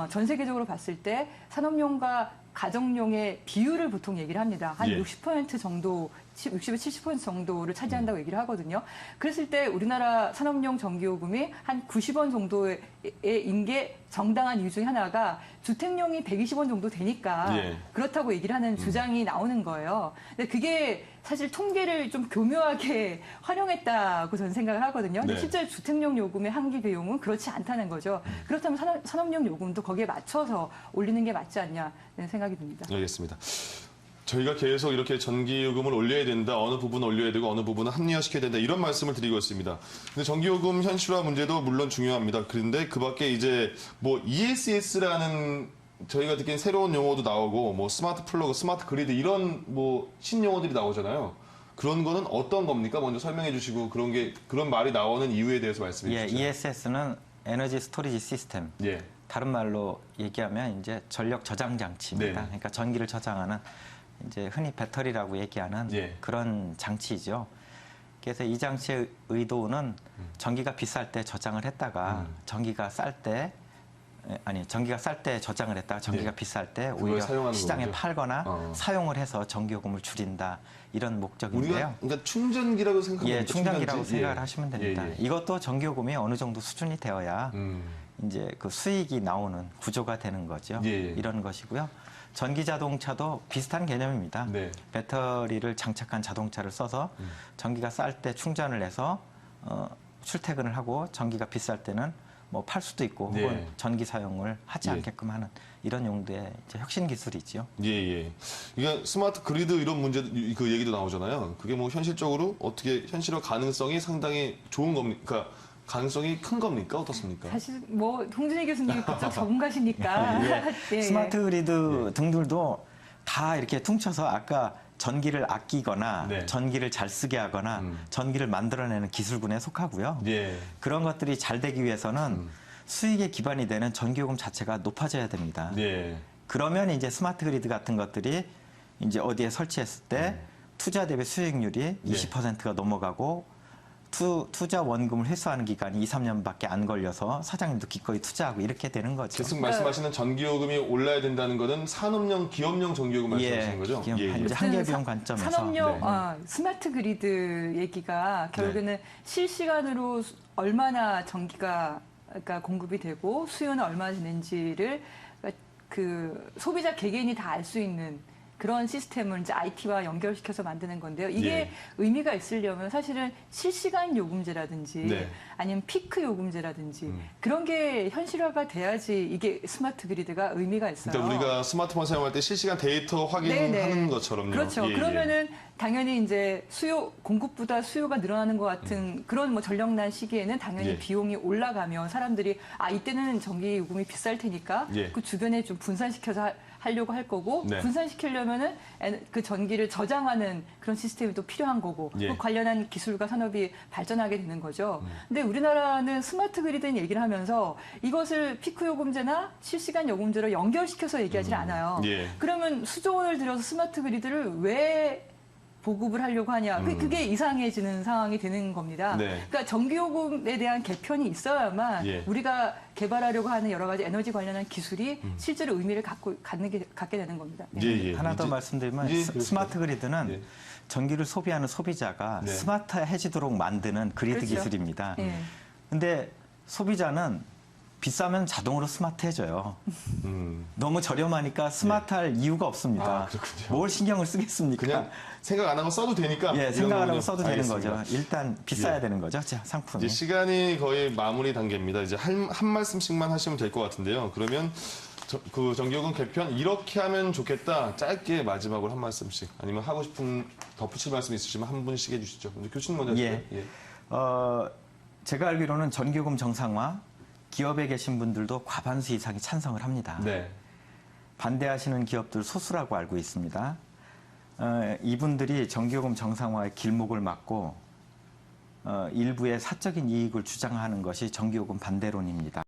[SPEAKER 4] 전 세계적으로 봤을 때 산업용과 가정용의 비율을 보통 얘기를 합니다. 한
[SPEAKER 1] 예.
[SPEAKER 4] 60% 정도, 60에서 70% 정도를 차지한다고 얘기를 하거든요. 그랬을 때 우리나라 산업용 전기요금이 한 90원 정도인 게 정당한 이유 중에 하나가 주택용이 120원 정도 되니까
[SPEAKER 1] 예.
[SPEAKER 4] 그렇다고 얘기를 하는 주장이 나오는 거예요. 근데 그게 사실 통계를 좀 교묘하게 활용했다고 저는 생각을 하거든요. 근데
[SPEAKER 1] 네.
[SPEAKER 4] 실제 주택용 요금의 한기 비용은 그렇지 않다는 거죠. 그렇다면 산업용 요금도 거기에 맞춰서 올리는 게 맞지 않냐는 생각이 듭니다.
[SPEAKER 1] 알겠습니다. 저희가 계속 이렇게 전기요금을 올려야 된다, 어느 부분은 올려야 되고 어느 부분은 합리화시켜야 된다 이런 말씀을 드리고 있습니다. 근데 전기요금 현실화 문제도 물론 중요합니다. 그런데 그 밖에 이제 뭐 ESS라는 저희가 듣기엔 새로운 용어도 나오고 뭐 스마트 플러그, 스마트 그리드 이런 뭐 신용어들이 나오잖아요. 그런 거는 어떤 겁니까? 먼저 설명해 주시고 그런 말이 나오는 이유에 대해서 말씀해
[SPEAKER 3] 예,
[SPEAKER 1] 주시죠.
[SPEAKER 3] ESS는 에너지 스토리지 시스템.
[SPEAKER 1] 예.
[SPEAKER 3] 다른 말로 얘기하면 이제 전력 저장 장치입니다.
[SPEAKER 1] 네.
[SPEAKER 3] 그러니까 전기를 저장하는 이제 흔히 배터리라고 얘기하는
[SPEAKER 1] 예.
[SPEAKER 3] 그런 장치이죠. 그래서 이 장치의 의도는 전기가 비쌀 때 저장을 했다가 전기가 쌀 때 저장을 했다가 전기가
[SPEAKER 1] 네.
[SPEAKER 3] 비쌀 때
[SPEAKER 1] 그걸
[SPEAKER 3] 오히려
[SPEAKER 1] 사용하는
[SPEAKER 3] 시장에
[SPEAKER 1] 거군요.
[SPEAKER 3] 팔거나 사용을 해서 전기요금을 줄인다 이런 목적인데요.
[SPEAKER 1] 우리가 그러니까 충전기라고 생각합니다.
[SPEAKER 3] 예, 충전기라고
[SPEAKER 1] 충전지?
[SPEAKER 3] 생각을
[SPEAKER 1] 예.
[SPEAKER 3] 하시면 됩니다.
[SPEAKER 1] 예, 예.
[SPEAKER 3] 이것도 전기요금이 어느 정도 수준이 되어야 이제 그 수익이 나오는 구조가 되는 거죠.
[SPEAKER 1] 예, 예.
[SPEAKER 3] 이런 것이고요. 전기 자동차도 비슷한 개념입니다.
[SPEAKER 1] 네.
[SPEAKER 3] 배터리를 장착한 자동차를 써서 전기가 쌀 때 충전을 해서 출퇴근을 하고 전기가 비쌀 때는 뭐 팔 수도 있고
[SPEAKER 1] 네.
[SPEAKER 3] 혹은 전기 사용을 하지
[SPEAKER 1] 예.
[SPEAKER 3] 않게끔 하는 이런 용도의 이제 혁신 기술이지요.
[SPEAKER 1] 예, 예. 그러니까 스마트 그리드 이런 문제 그 얘기도 나오잖아요. 그게 뭐 현실적으로 어떻게 현실화 가능성이 상당히 좋은 겁니까? 그러니까 가능성이 큰 겁니까? 어떻습니까?
[SPEAKER 4] 사실 뭐 홍준희 교수님이 그쪽 전문가시니까 예.
[SPEAKER 3] 스마트 그리드 등들도 다 이렇게 퉁쳐서 아까 전기를 아끼거나
[SPEAKER 1] 네.
[SPEAKER 3] 전기를 잘 쓰게 하거나 전기를 만들어내는 기술군에 속하고요.
[SPEAKER 1] 예.
[SPEAKER 3] 그런 것들이 잘 되기 위해서는 수익의 기반이 되는 전기요금 자체가 높아져야 됩니다.
[SPEAKER 1] 예.
[SPEAKER 3] 그러면 이제 스마트 그리드 같은 것들이 이제 어디에 설치했을 때 투자 대비 수익률이 20%가 넘어가고 투자 원금을 회수하는 기간이 2, 3년밖에 안 걸려서 사장님도 기꺼이 투자하고 이렇게 되는 거죠.
[SPEAKER 1] 계속 말씀하시는 전기요금이 올라야 된다는 것은 산업용, 기업용 전기요금 말씀하시는 거죠?
[SPEAKER 3] 기업 이제 한계 비용 관점에서
[SPEAKER 4] 산업용
[SPEAKER 1] 네.
[SPEAKER 4] 스마트 그리드 얘기가 결국에는 실시간으로 얼마나 전기가 그러니까 공급이 되고 수요는 얼마나 되는지를 그 소비자 개개인이 다 알 수 있는 그런 시스템을 이제 IT와 연결시켜서 만드는 건데요. 이게
[SPEAKER 1] 예.
[SPEAKER 4] 의미가 있으려면 사실은 실시간 요금제라든지
[SPEAKER 1] 네.
[SPEAKER 4] 아니면 피크 요금제라든지 그런 게 현실화가 돼야지 이게 스마트 그리드가 의미가 있어요.
[SPEAKER 1] 그러니까 우리가 스마트폰 사용할 때 실시간 데이터 확인하는
[SPEAKER 4] 네네.
[SPEAKER 1] 것처럼요.
[SPEAKER 4] 그렇죠.
[SPEAKER 1] 예, 예.
[SPEAKER 4] 그러면은 당연히 이제 공급보다 수요가 늘어나는 것 같은 그런 뭐 전력난 시기에는 당연히
[SPEAKER 1] 예.
[SPEAKER 4] 비용이 올라가면 사람들이 이때는 전기 요금이 비쌀 테니까
[SPEAKER 1] 예.
[SPEAKER 4] 그 주변에 좀 분산시켜서 하려고 할 거고
[SPEAKER 1] 네.
[SPEAKER 4] 분산시키려면은 그 전기를 저장하는 그런 시스템이 또 필요한 거고
[SPEAKER 1] 예.
[SPEAKER 4] 그 관련한 기술과 산업이 발전하게 되는 거죠. 근데 우리나라는 스마트 그리드 얘기를 하면서 이것을 피크 요금제나 실시간 요금제로 연결시켜서 얘기하지 않아요.
[SPEAKER 1] 예.
[SPEAKER 4] 그러면 수조 원을 들여서 스마트 그리드를 왜 보급을 하려고 하냐. 그게 이상해지는 상황이 되는 겁니다.
[SPEAKER 1] 네.
[SPEAKER 4] 그러니까 전기요금에 대한 개편이 있어야만
[SPEAKER 1] 예.
[SPEAKER 4] 우리가 개발하려고 하는 여러 가지 에너지 관련한 기술이 실제로 의미를 갖게 되는 겁니다. 네.
[SPEAKER 1] 예, 예.
[SPEAKER 3] 하나 더
[SPEAKER 1] 이제-
[SPEAKER 3] 말씀드리면
[SPEAKER 1] 예,
[SPEAKER 3] 스마트 그리드는
[SPEAKER 1] 예.
[SPEAKER 3] 전기를 소비하는 소비자가
[SPEAKER 1] 네.
[SPEAKER 3] 스마트해지도록 만드는 그리드
[SPEAKER 4] 그렇죠.
[SPEAKER 3] 기술입니다.
[SPEAKER 4] 예.
[SPEAKER 3] 근데 소비자는 비싸면 자동으로 스마트해져요. 너무 저렴하니까 스마트할 이유가 없습니다.
[SPEAKER 1] 아, 그렇군요.
[SPEAKER 3] 뭘 신경을 쓰겠습니까?
[SPEAKER 1] 그냥 생각 안 하고 써도 되니까.
[SPEAKER 3] 예,
[SPEAKER 1] 이런
[SPEAKER 3] 생각 안 하고
[SPEAKER 1] 거군요.
[SPEAKER 3] 써도
[SPEAKER 1] 알겠습니다.
[SPEAKER 3] 되는 거죠. 일단 비싸야
[SPEAKER 1] 예.
[SPEAKER 3] 되는 거죠. 자, 상품이.
[SPEAKER 1] 이제 시간이 거의 마무리 단계입니다. 이제 한 말씀씩만 하시면 될 것 같은데요. 그러면 그 전기요금 개편 이렇게 하면 좋겠다. 짧게 마지막으로 한 말씀씩 아니면 하고 싶은 덧붙일 말씀 있으시면 한 분씩 해주시죠. 근데 교수님 먼저 하실까요?
[SPEAKER 3] 예. 제가 알기로는 전기요금 정상화 기업에 계신 분들도 과반수 이상이 찬성을 합니다.
[SPEAKER 1] 네.
[SPEAKER 3] 반대하시는 기업들 소수라고 알고 있습니다. 이분들이 전기요금 정상화의 길목을 막고 일부의 사적인 이익을 주장하는 것이 전기요금 반대론입니다.